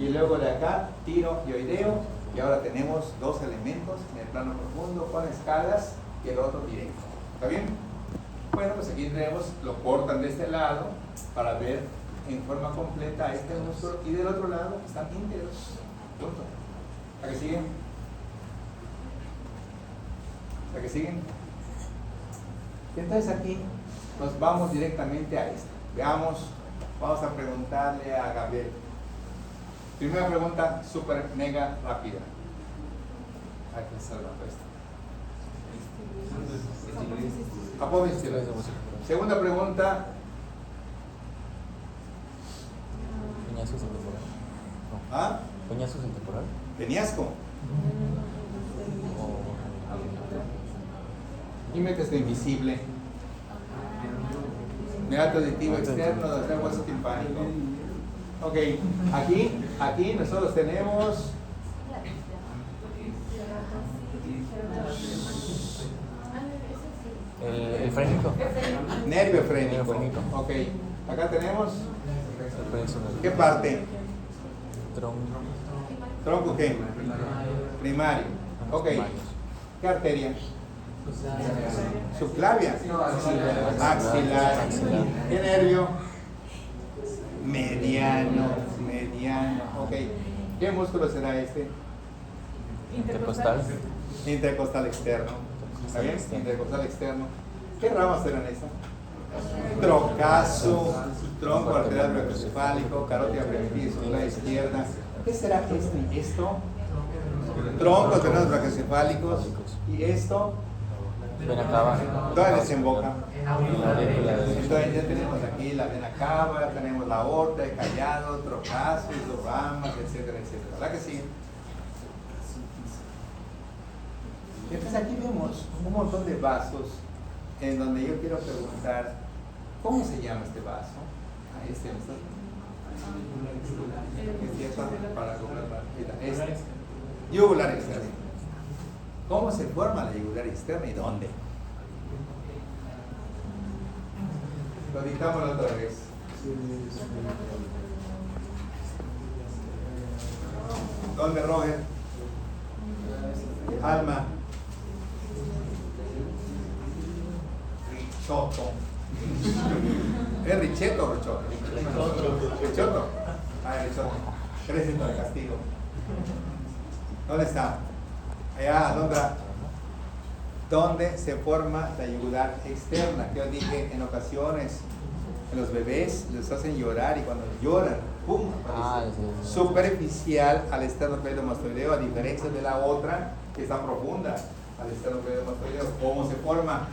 Y luego de acá, tiroideo. Y ahora tenemos dos elementos en el plano profundo con escalas y el otro directo. ¿Está bien? Bueno, pues aquí tenemos, lo cortan de este lado para ver en forma completa a este músculo y del otro lado están íntegros. Punto. ¿A que siguen? ¿A que siguen? Y entonces aquí nos vamos directamente a esto. Veamos, vamos a preguntarle a Gabriel. Primera pregunta, súper mega rápida. Hay que hacer la respuesta. Apófisis. Segunda pregunta. Peñascos intemporal. No. ¿Ah? Peñascos intemporal. Peñasco. Límites de invisible. Meato auditivo externo del hueso timpánico. Ok, aquí nosotros tenemos El frénico. nervio frénico. Nervio frénico. Ok, acá tenemos El plexo nervioso. ¿qué parte? Tronco. ¿Tronco qué? Primario. Ok, ¿qué arteria? Subclavia. Axilar. ¿Qué nervio? Mediano. Ok, ¿qué músculo será este? Intercostal. Intercostal externo. ¿Está bien? Intercostal externo. ¿Qué ramas serán estas? Trocazo, tronco arterial brachiocefálico, carótida primitiva y la izquierda. ¿Qué será esto? Troncos arteriales brachiocefálicos. ¿Y esto? Vena cava. ¿Dónde desemboca? La aurícula derecha. Entonces ya tenemos aquí la vena cava, tenemos la aorta, el callado, trocazo, ramas, etcétera, etcétera. ¿Verdad que sí? Entonces aquí vemos un montón de vasos en donde yo quiero preguntar, ¿cómo se llama este vaso? A este, para este. Yugular externo. ¿Cómo se forma la yugular externa y dónde? Lo dictamos la otra vez. ¿Dónde, Roger? Alma. Richotto. ¿Es Richetto o Richotto? Richotto. Ah, Richotto. 300 de castigo. ¿Dónde está? Allá, Alondra. ¿Dónde se forma la yugular externa? Que yo dije en ocasiones, en los bebés les hacen llorar y cuando lloran, ¡pum! Sí. Superficial al esternocleidomastoideo, a diferencia de la otra que está profunda al esternocleidomastoideo. ¿Cómo se forma?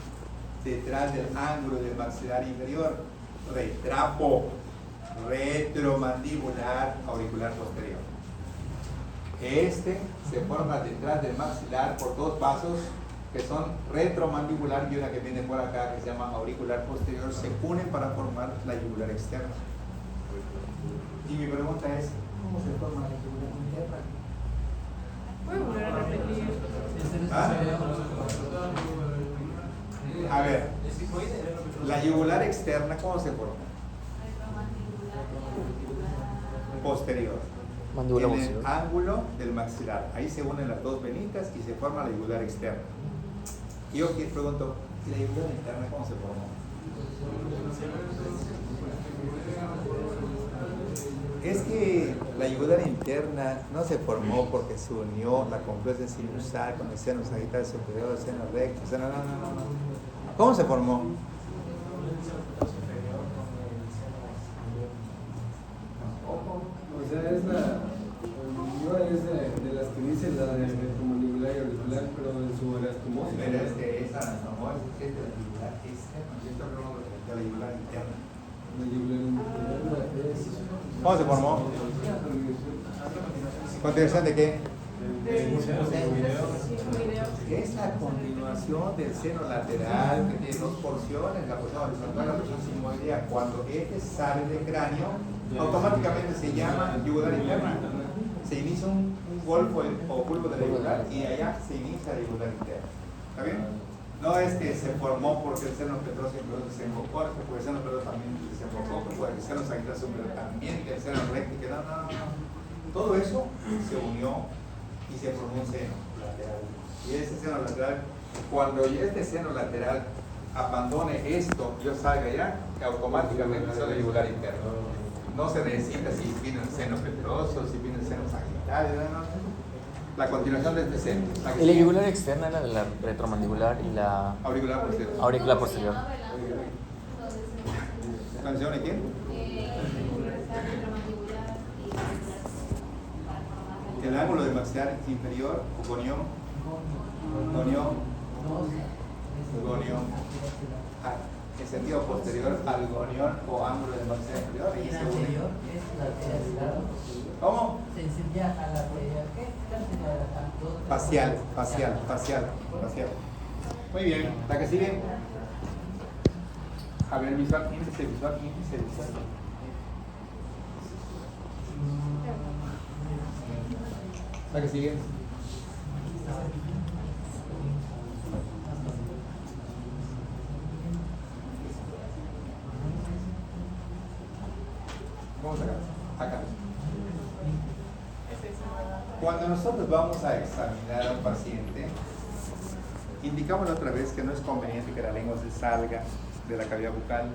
Detrás del ángulo del maxilar inferior, retrapo retromandibular auricular posterior. Este se forma detrás del maxilar por dos vasos que son retromandibular y una que viene por acá que se llama auricular posterior, se unen para formar la yugular externa. Y mi pregunta es, ¿cómo se forma la yugular interna? ¿Puedo volver a repetir? ¿Ah? A ver, la yugular externa, ¿cómo se forma? Posterior. Mandíbula En el posterior. ángulo del maxilar. Ahí se unen las dos venitas y se forma la yugular externa. Y yo aquí pregunto, ¿y la yugular interna cómo se formó? Es que la yugular interna no se formó porque se unió la confluencia sinusal con el seno sagitario superior, el seno recto, no. ¿Cómo se formó? anastomosis. Pero es anastomosis, es de la yugular externa. Yo estoy hablando de la yugular interna. ¿Cómo se formó? ¿Continuación de qué? Es la continuación del seno lateral que tiene dos porciones, la porción horizontal y la porción sigmoidea. Cuando este sale del cráneo, automáticamente se llama yugular interna. Se inicia un golfo o bulbo de la yugular y allá se inicia la yugular interna. ¿Está bien? No es que se formó porque el seno petroso se enfocó, porque el seno petroso también se enfocó, porque el seno sagital superior también, que el seno recto, que no. Todo eso se unió y se formó un seno lateral. Y ese seno lateral, cuando este seno lateral abandone esto, yo salga ya, automáticamente sale el yugular interno. No se necesita si viene el seno petroso, si viene el seno sagital, no. La continuación de este seno. Y la yugular externa era la retromandibular y la auricular posterior. auricular posterior. ¿Canción de quién? El ángulo de maxilar inferior, o gonión, en sentido posterior al gonión o ángulo de maxilar inferior. Y el anterior es lateral. ¿Cómo? Se enseña a la lateral. ¿Qué? Facial. Muy bien, la que sigue. A ver, visual, índice visual. La que sigue. Vamos acá. Cuando nosotros vamos a examinar a un paciente, indicamos otra vez que no es conveniente que la lengua se salga de la cavidad bucal,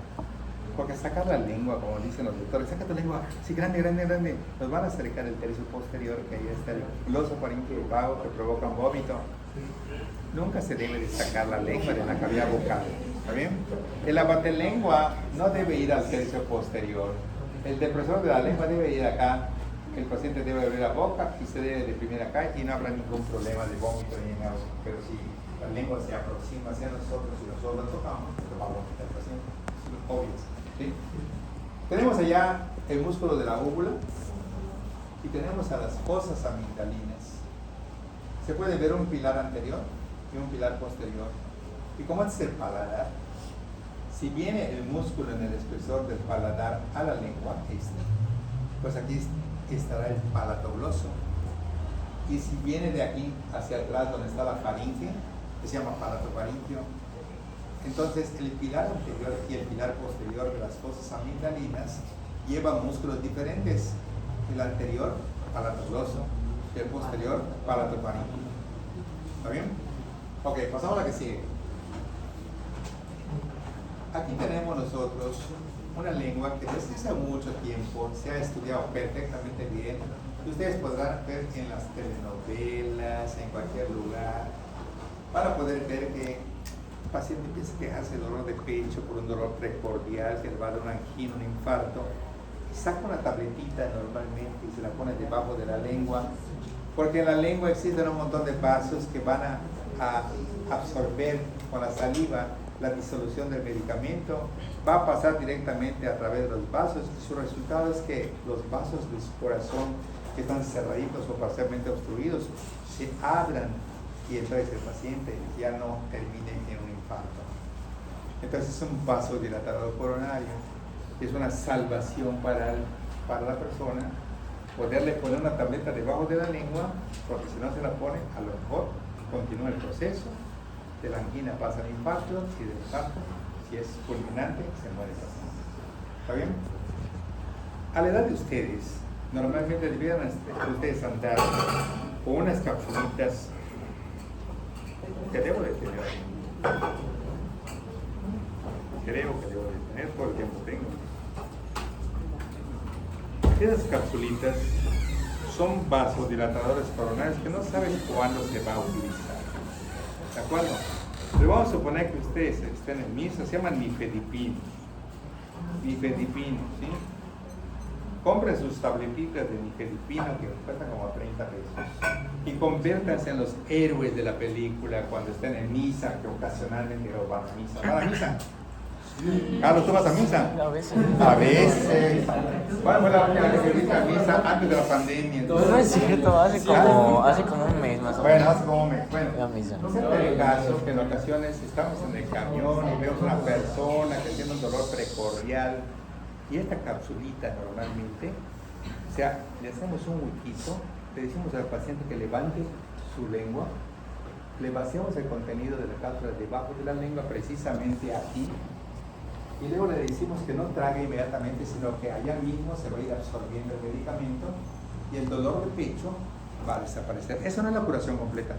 porque sacar la lengua, como dicen los doctores, saca tu lengua, sí, grande, nos van a acercar el tercio posterior, que ahí está el gloso faríngeo vago que provoca un vómito. Nunca se debe de sacar la lengua de la cavidad bucal, ¿está bien? El abatelengua no debe ir al tercio posterior, el depresor de la lengua debe ir acá. El paciente debe abrir la boca y se debe deprimir acá y no habrá ningún problema de vómito ni nada. Pero si la lengua se aproxima hacia nosotros y nosotros la tocamos, pues va a vomitar el paciente. Es obvio. ¿Sí? Tenemos allá el músculo de la úvula y tenemos a las fosas amigdalinas. Se puede ver un pilar anterior y un pilar posterior. Y como es el paladar, si viene el músculo en el espesor del paladar a la lengua, pues aquí estará el palatogloso, y si viene de aquí hacia atrás donde está la faringe, que se llama palatofaringeo, entonces el pilar anterior y el pilar posterior de las fosas amigdalinas llevan músculos diferentes. El anterior, palatogloso, y el posterior, palatofaringeo. ¿Está bien? Ok, pasamos a la que sigue. Aquí tenemos nosotros una lengua que desde hace mucho tiempo se ha estudiado perfectamente bien. Ustedes podrán ver en las telenovelas, en cualquier lugar, para poder ver que el paciente empieza a quejarse de dolor de pecho por un dolor precordial, que le va a dar una angina, un infarto, y saca una tabletita normalmente y se la pone debajo de la lengua, porque en la lengua existen un montón de vasos que van a absorber con la saliva la disolución del medicamento, va a pasar directamente a través de los vasos y su resultado es que los vasos de su corazón que están cerraditos o parcialmente obstruidos se abran y entonces el paciente ya no termine en un infarto. Entonces es un vasodilatador coronario, es una salvación para la persona poderle poner una tableta debajo de la lengua, porque si no se la pone, a lo mejor continúa el proceso. De la angina pasa al infarto y del infarto, si es fulminante, se muere el paciente. ¿Está bien? A la edad de ustedes, normalmente debieran ustedes andar con unas capsulitas que debo de tener. Creo que debo de tener todo el tiempo tengo. Esas capsulitas son vasodilatadores coronarios que no sabes cuándo se va a utilizar. ¿De acuerdo? Pero vamos a suponer que ustedes estén en misa, se llama nifedipino. Nifedipino, ¿sí? compren sus tabletitas de nifedipino que cuestan como 30 pesos y conviértanse en los héroes de la película cuando estén en misa, que ocasionalmente van a misa. ¿Van a misa? Carlos, ¿tú vas a misa? A veces. A veces. ¿Cuál fue la última vez que fuiste a misa antes de la pandemia? No es cierto, hace como un mes más o Bueno, menos. hace como un mes. Bueno, La misa. no sea el caso que en ocasiones estamos en el camión y vemos una persona que tiene un dolor precordial y esta capsulita normalmente, o sea, le hacemos un huequito, le decimos al paciente que levante su lengua, le vaciamos el contenido de la cápsula debajo de la lengua, precisamente aquí, y luego le decimos que no trague inmediatamente, sino que allá mismo se va a ir absorbiendo el medicamento y el dolor de pecho va a desaparecer. Eso no es la curación completa,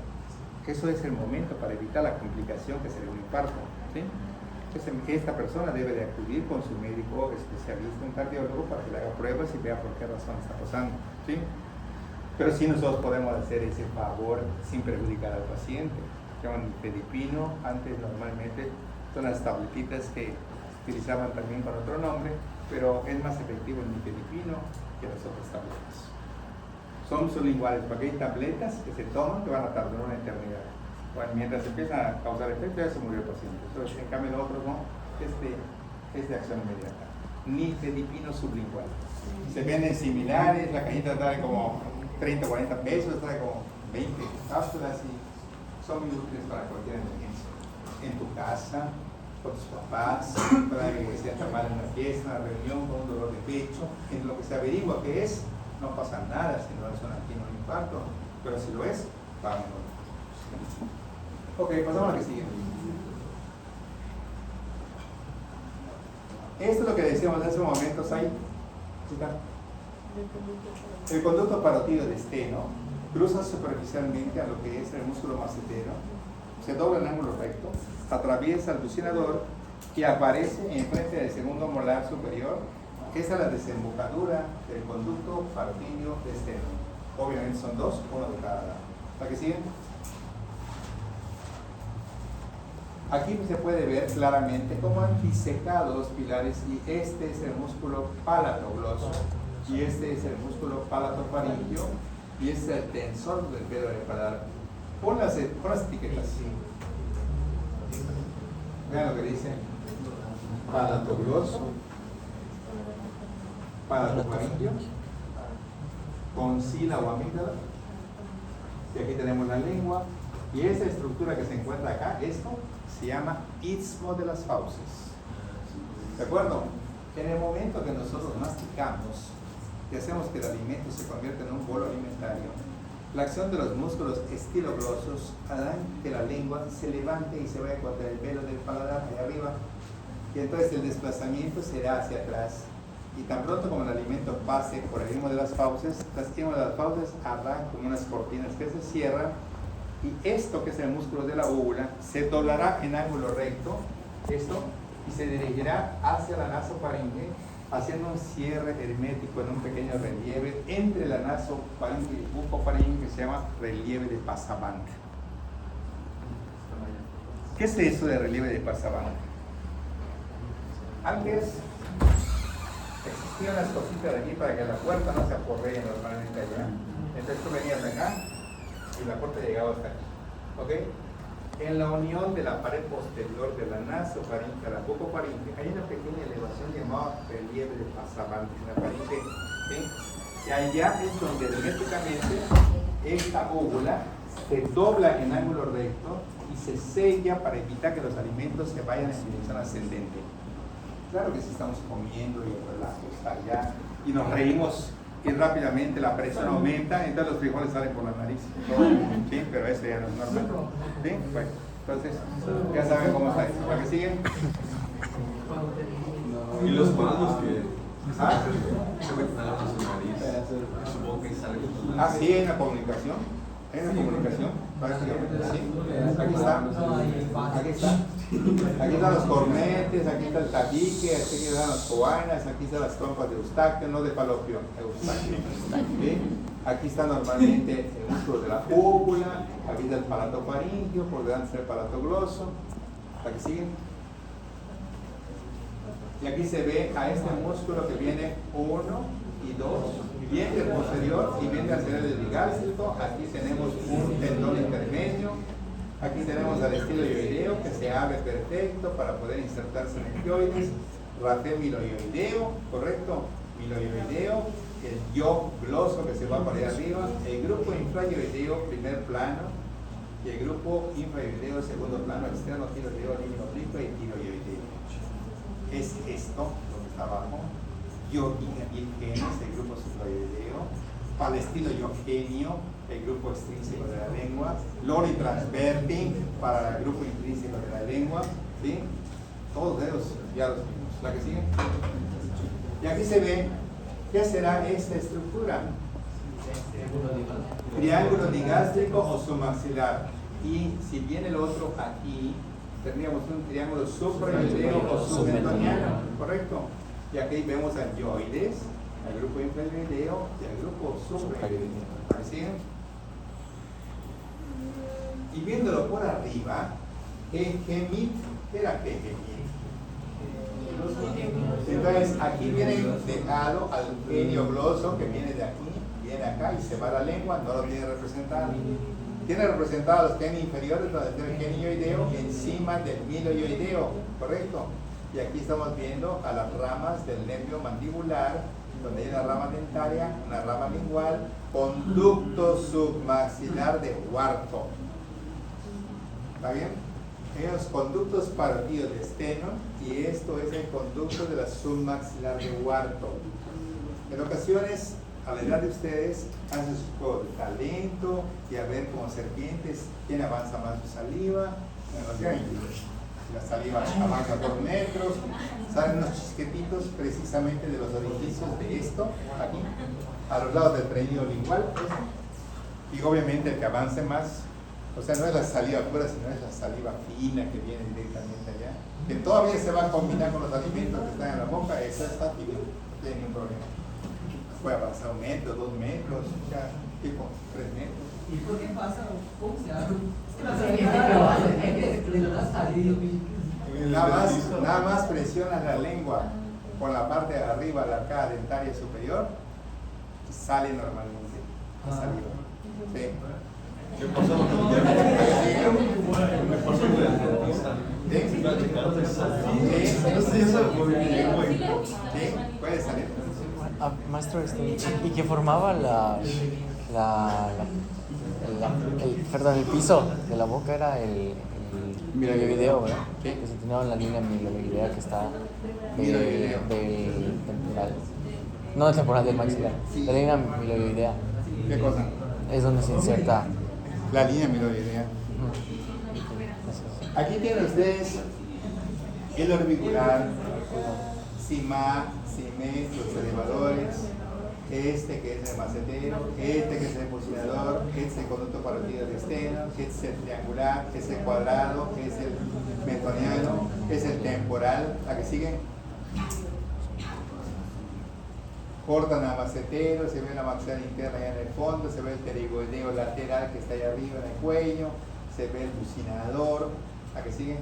eso es el momento para evitar la complicación que sería un infarto, ¿sí? Entonces esta persona debe de acudir con su médico especialista, un cardiólogo, para que le haga pruebas y vea por qué razón está pasando, ¿sí? Pero sí nosotros podemos hacer ese favor sin perjudicar al paciente. Se llaman nifedipino, antes normalmente son las tabletitas que utilizaban también con otro nombre, pero es más efectivo el nifedipino que las otras tabletas. Son sublinguales, porque hay tabletas que se toman que van a tardar una eternidad. Bueno, mientras empiezan a causar efecto ya se murió el paciente. Entonces, en cambio el otro no, es de acción inmediata. Nifedipino sublingual. Se venden similares, la cajita trae como 30 o 40 pesos, trae como 20 cápsulas y son muy útiles para cualquier emergencia. En tu casa, con tus papás, para que se tomar en una fiesta, una reunión, con un dolor de pecho, en lo que se averigua que es, no pasa nada si no es un angina o un infarto, pero si lo es, va mejor. Ok, pasamos a la que sigue. Esto es lo que decíamos hace un momento, Sai. El conducto parotido de esteno cruza superficialmente a lo que es el músculo macetero, se dobla en ángulo recto, atraviesa el bucinador y aparece enfrente del segundo molar superior. Esa es la desembocadura del conducto parotidio de esteno. Obviamente son dos, uno de cada lado. ¿Para qué siguen? Aquí se puede ver claramente cómo han disecado los pilares y este es el músculo palatogloso y este es el músculo palatofaringio y este es el tensor del pelo del paladar. Pon las etiquetas. Vean lo que dice. Palatogloso, palatofaringio, concila o amígdala. Y aquí tenemos la lengua. Y esa estructura que se encuentra acá, esto se llama istmo de las fauces. ¿De acuerdo? En el momento que nosotros masticamos y hacemos que el alimento se convierta en un bolo alimentario, la acción de los músculos estiloglosos harán que la lengua se levante y se vaya contra el velo del paladar allá arriba. Y entonces el desplazamiento será hacia atrás. Y tan pronto como el alimento pase por el istmo de las fauces, las istmos de las fauces harán como unas cortinas que se cierran. Y esto, que es el músculo de la úvula, se doblará en ángulo recto, esto, y se dirigirá hacia la nasofaringe, haciendo un cierre hermético en un pequeño relieve entre la nasofaringe y el bucofaringe, que se llama relieve de Pasavant. ¿Qué es eso de relieve de Pasavant? Antes existían unas cositas de aquí para que la puerta no se aporree normalmente allá. Entonces tú venías acá y la puerta llegaba hasta aquí, ¿ok? En la unión de la pared posterior de la nasofaringe a la bucofaringe hay una pequeña elevación llamada relieve de Pasavant en la faringe, ¿sí? Y allá es donde herméticamente esta úvula se dobla en ángulo recto y se sella para evitar que los alimentos se vayan en dirección ascendente. Claro que si estamos comiendo y el relajo está allá y nos reímos y rápidamente la presión aumenta, entonces los frijoles salen por la nariz. ¿Sí? Pero eso ya no es normal. ¿Sí? Bueno, entonces ya saben cómo está esto. ¿Para qué siguen? Y los manos que ¿Ah? se meten a la nariz, supongo que salen por la nariz. Sí, hay una comunicación. Hay una comunicación. Prácticamente sí. Aquí está. Aquí está. Aquí están los cornetes, aquí está el tabique, aquí están las coainas, aquí están las trompas de Eustaquio, no de Falopio, Eustaquio. ¿Sí? Aquí está normalmente el músculo de la úvula, aquí está el palatofaringio, por delante está el palatogloso. Aquí siguen. Y aquí se ve a este músculo que viene 1 y 2, vientre posterior y vientre anterior del bigástrico. Aquí tenemos un tendón intermedio. Aquí tenemos al estilo yoideo que se abre perfecto para poder insertarse en el yoides. Rafe miloioideo, correcto, miloioideo, el yo gloso que se va para allá arriba, el grupo infrayoideo primer plano y el grupo infrayoideo segundo plano, externo, tiroideo, límino oblicuo y tiroideo. Es esto lo que está abajo. Yo genes, el grupo suprayoideo, palestino yo genio, el grupo extrínseco de la lengua, lori transverting para el grupo intrínseco de la lengua, ¿sí? Todos ellos ya los vimos. ¿La que sigue? Y aquí se ve qué será esta estructura. Triángulo digástrico o submaxilar. Y si viene el otro aquí, tendríamos un triángulo suprayoideo o submentoniano, ¿correcto? Y aquí vemos al yoides, al grupo infrayoideo y al grupo suprayoideo. ¿La que sigue? Y viéndolo por arriba, Gemit, ¿qué era Gemit? Entonces aquí viene dejado al genio gloso que viene de aquí, viene acá y se va a la lengua, no lo tiene representado. Tiene representado los genios inferiores donde está el genio yoideo encima del miloioideo, ¿correcto? Y aquí estamos viendo a las ramas del nervio mandibular, donde hay una rama dentaria, una rama lingual, conducto submaxilar de Huarto. ¿Está bien? Los conductos partidos de esteno y esto es el conducto de la submaxilar de Huarto. En ocasiones, a la edad de ustedes, hacen su juego de talento y a ver como serpientes quién avanza más su saliva. La saliva avanza por metros, salen unos chisquetitos precisamente de los orificios de esto, aquí, a los lados del trenido lingual. Y obviamente el que avance más, o sea, no es la saliva pura, sino es la saliva fina que viene directamente allá, que todavía se va a combinar con los alimentos que están en la boca. Esa está fina, no tiene ningún problema. Puede avanzar 1 metro, 2 metros, ya, tipo 3 metros. ¿Y por qué pasa? ¿Cómo se abre? Es que de verdad salido. Nada más presiona la lengua con la parte de arriba, la arcada dentaria superior, y sale normalmente la saliva. Sí. ¿Qué pasó? Me pasó con el dentista. Sí, puede salir. Maestro, ¿y qué formaba el piso de la boca? Era el miloioideo, ¿verdad? Sí. Que se tenía en la línea miloioidea que está del temporal. No del temporal, del maxilar. Sí. La línea miloioidea. ¿Qué cosa? Es donde se inserta. La línea miloidea. Aquí tienen ustedes el orbicular, sima, cime, los elevadores, este que es el macetero, este que es el fusionador, este es el conducto partido de esteno, este es el triangular, este es el cuadrado, este es el metoniano, este es el temporal. ¿La que sigue? Cortan a macetero, se ve la maxilar interna allá en el fondo, se ve el pterigoideo lateral que está allá arriba en el cuello, se ve el bucinador. ¿La que sigue?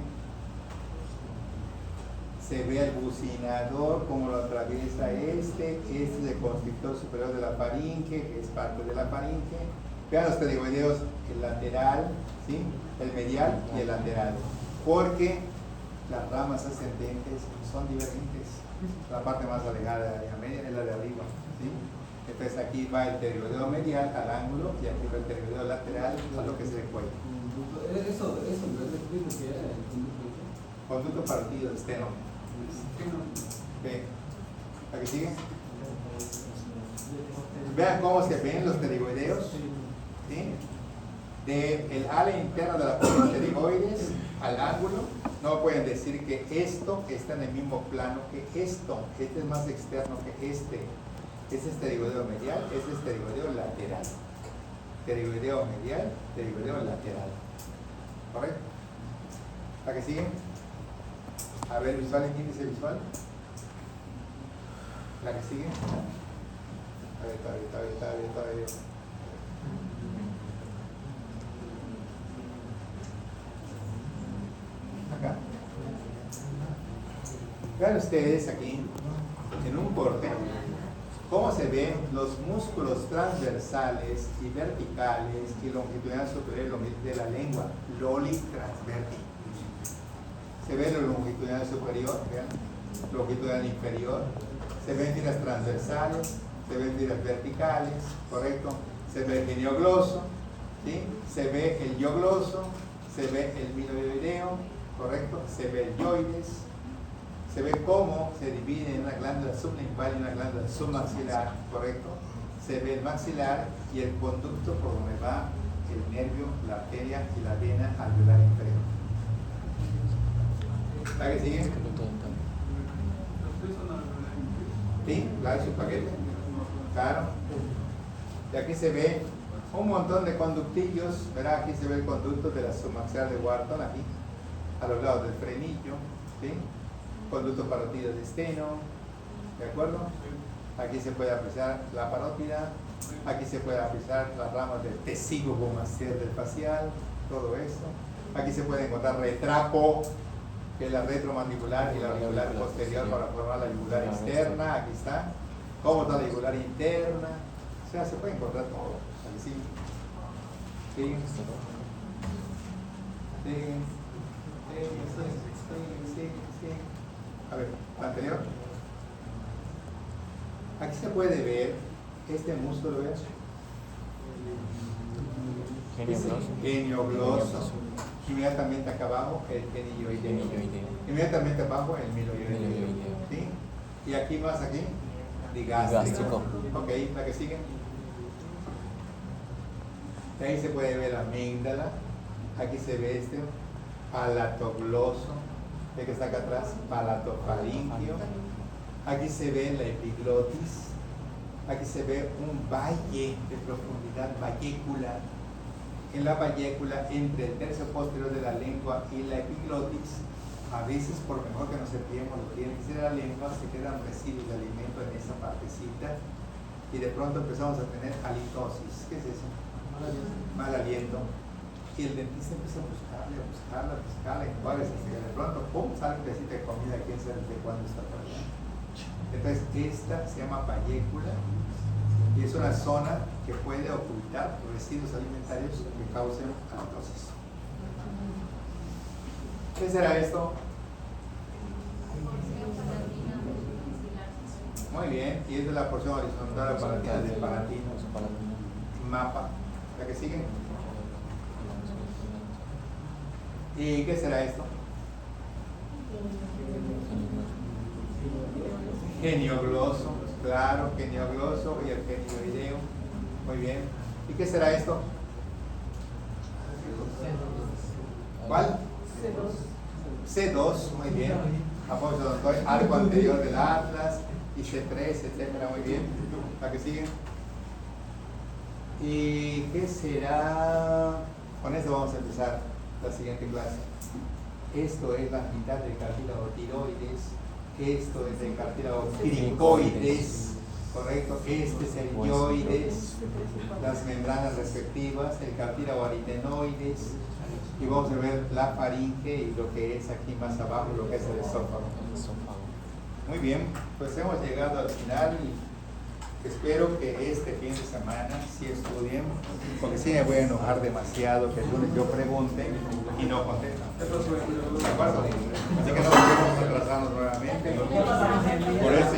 Se ve el bucinador, como lo atraviesa este es el constrictor superior de la faringe, que es parte de la faringe. Vean los pterigoideos, el lateral, ¿sí? El medial y el lateral, porque las ramas ascendentes son divergentes. La parte más alejada de la media es la de arriba, ¿sí? Entonces aquí va el pterigoideo medial al ángulo y aquí va el pterigoideo lateral a lo que es el cuello. Eso, ¿no es lo que era el conducto? Conducto partido de esteno. ¿Ve? ¿La que sigue? Vean cómo se ven los pterigoideos, ¿sí? Del ala interna de la pterigoides al ángulo, no pueden decir que esto está en el mismo plano que esto. Este es más externo que este. Este es pterigoideo medial, este es pterigoideo lateral. Pterigoideo medial, pterigoideo lateral. ¿Correcto? ¿La que sigue? A ver, visual en índice visual. La que sigue. A ver, todavía. Acá. Vean ustedes aquí, en un corte, ¿Cómo se ven los músculos transversales y verticales y longitudinal superior y longitudinal de la lengua? Loli transverti. Se ve lo longitudinal superior, vean, longitudinal inferior. Se ven tiras transversales, se ven tiras verticales, ¿correcto? Se ve el geniogloso, ¿sí? Se ve el yogloso, se ve el miloideo, ¿correcto? Se ve el yoides. Se ve cómo se divide en una glándula sublingual y una glándula submaxilar, ¿correcto? Se ve el maxilar y el conducto por donde va el nervio, la arteria y la vena alveolar inferior. ¿La que sigue? Sí, claro, es un paquete. Claro. Y aquí se ve un montón de conductillos, ¿verdad? Aquí se ve el conducto de la submaxilar de Wharton, aquí, a los lados del frenillo, ¿sí? Conducto parótido de esteno, ¿de acuerdo? Aquí se puede apreciar la parótida, aquí se puede apreciar las ramas del tecido gomaster del facial, todo eso. Aquí se puede encontrar retrapo, que es la retromandibular y la auricular posterior para formar la yugular externa, aquí está. Cómo está la yugular interna, o sea, se puede encontrar todo. Aquí sí. Sí. Sí. A ver, anterior. Aquí se puede ver este músculo, ¿ves? Geniogloso. Inmediatamente acá abajo el genioideo. Inmediatamente abajo el miloideo. ¿Sí? Y aquí más aquí, digástrico. Ok, la que sigue. Y ahí se puede ver la amígdala. Aquí se ve este palatogloso. El que está acá atrás, palatofaringio. Aquí se ve la epiglotis. Aquí se ve un valle de profundidad vallecular. En la vallécula, entre el tercio posterior de la lengua y la epiglotis, a veces, por mejor que nos cepillemos los dientes de la lengua, se quedan residuos de alimento en esa partecita y de pronto empezamos a tener halitosis. ¿Qué es eso? Mal aliento. Y el dentista empieza a buscarla, enjuagues, hasta que de pronto, ¡pum!, sale un pedacito de comida, quién sabe de cuándo está por allá. Entonces, esta se llama vallécula y es una zona que puede ocultar residuos alimentarios que causen halitosis. ¿Qué será esto? Muy bien, y es de la porción horizontal palatina del palatino. Mapa. ¿La que sigue? ¿Y qué será esto? Geniogloso, claro, geniogloso y el genioideo. Muy bien. ¿Y qué será esto? ¿Cuál? C2, muy bien. Apoyo donde arco anterior del atlas y C3, etcétera, muy bien. ¿La que sigue? ¿Y qué será? Con esto vamos a empezar la siguiente clase. Esto es la mitad del cartílago tiroides, esto es el cartílago cricoides, correcto, este es el yoides, las membranas respectivas, el cartílago aritenoides, y vamos a ver la faringe y lo que es aquí más abajo, lo que es el esófago. Muy bien, pues hemos llegado al final y espero que este fin de semana sí estudien, porque sí me voy a enojar demasiado que el lunes yo pregunte y no contesten. ¿De acuerdo? Así que no podemos atrasarnos nuevamente. Por eso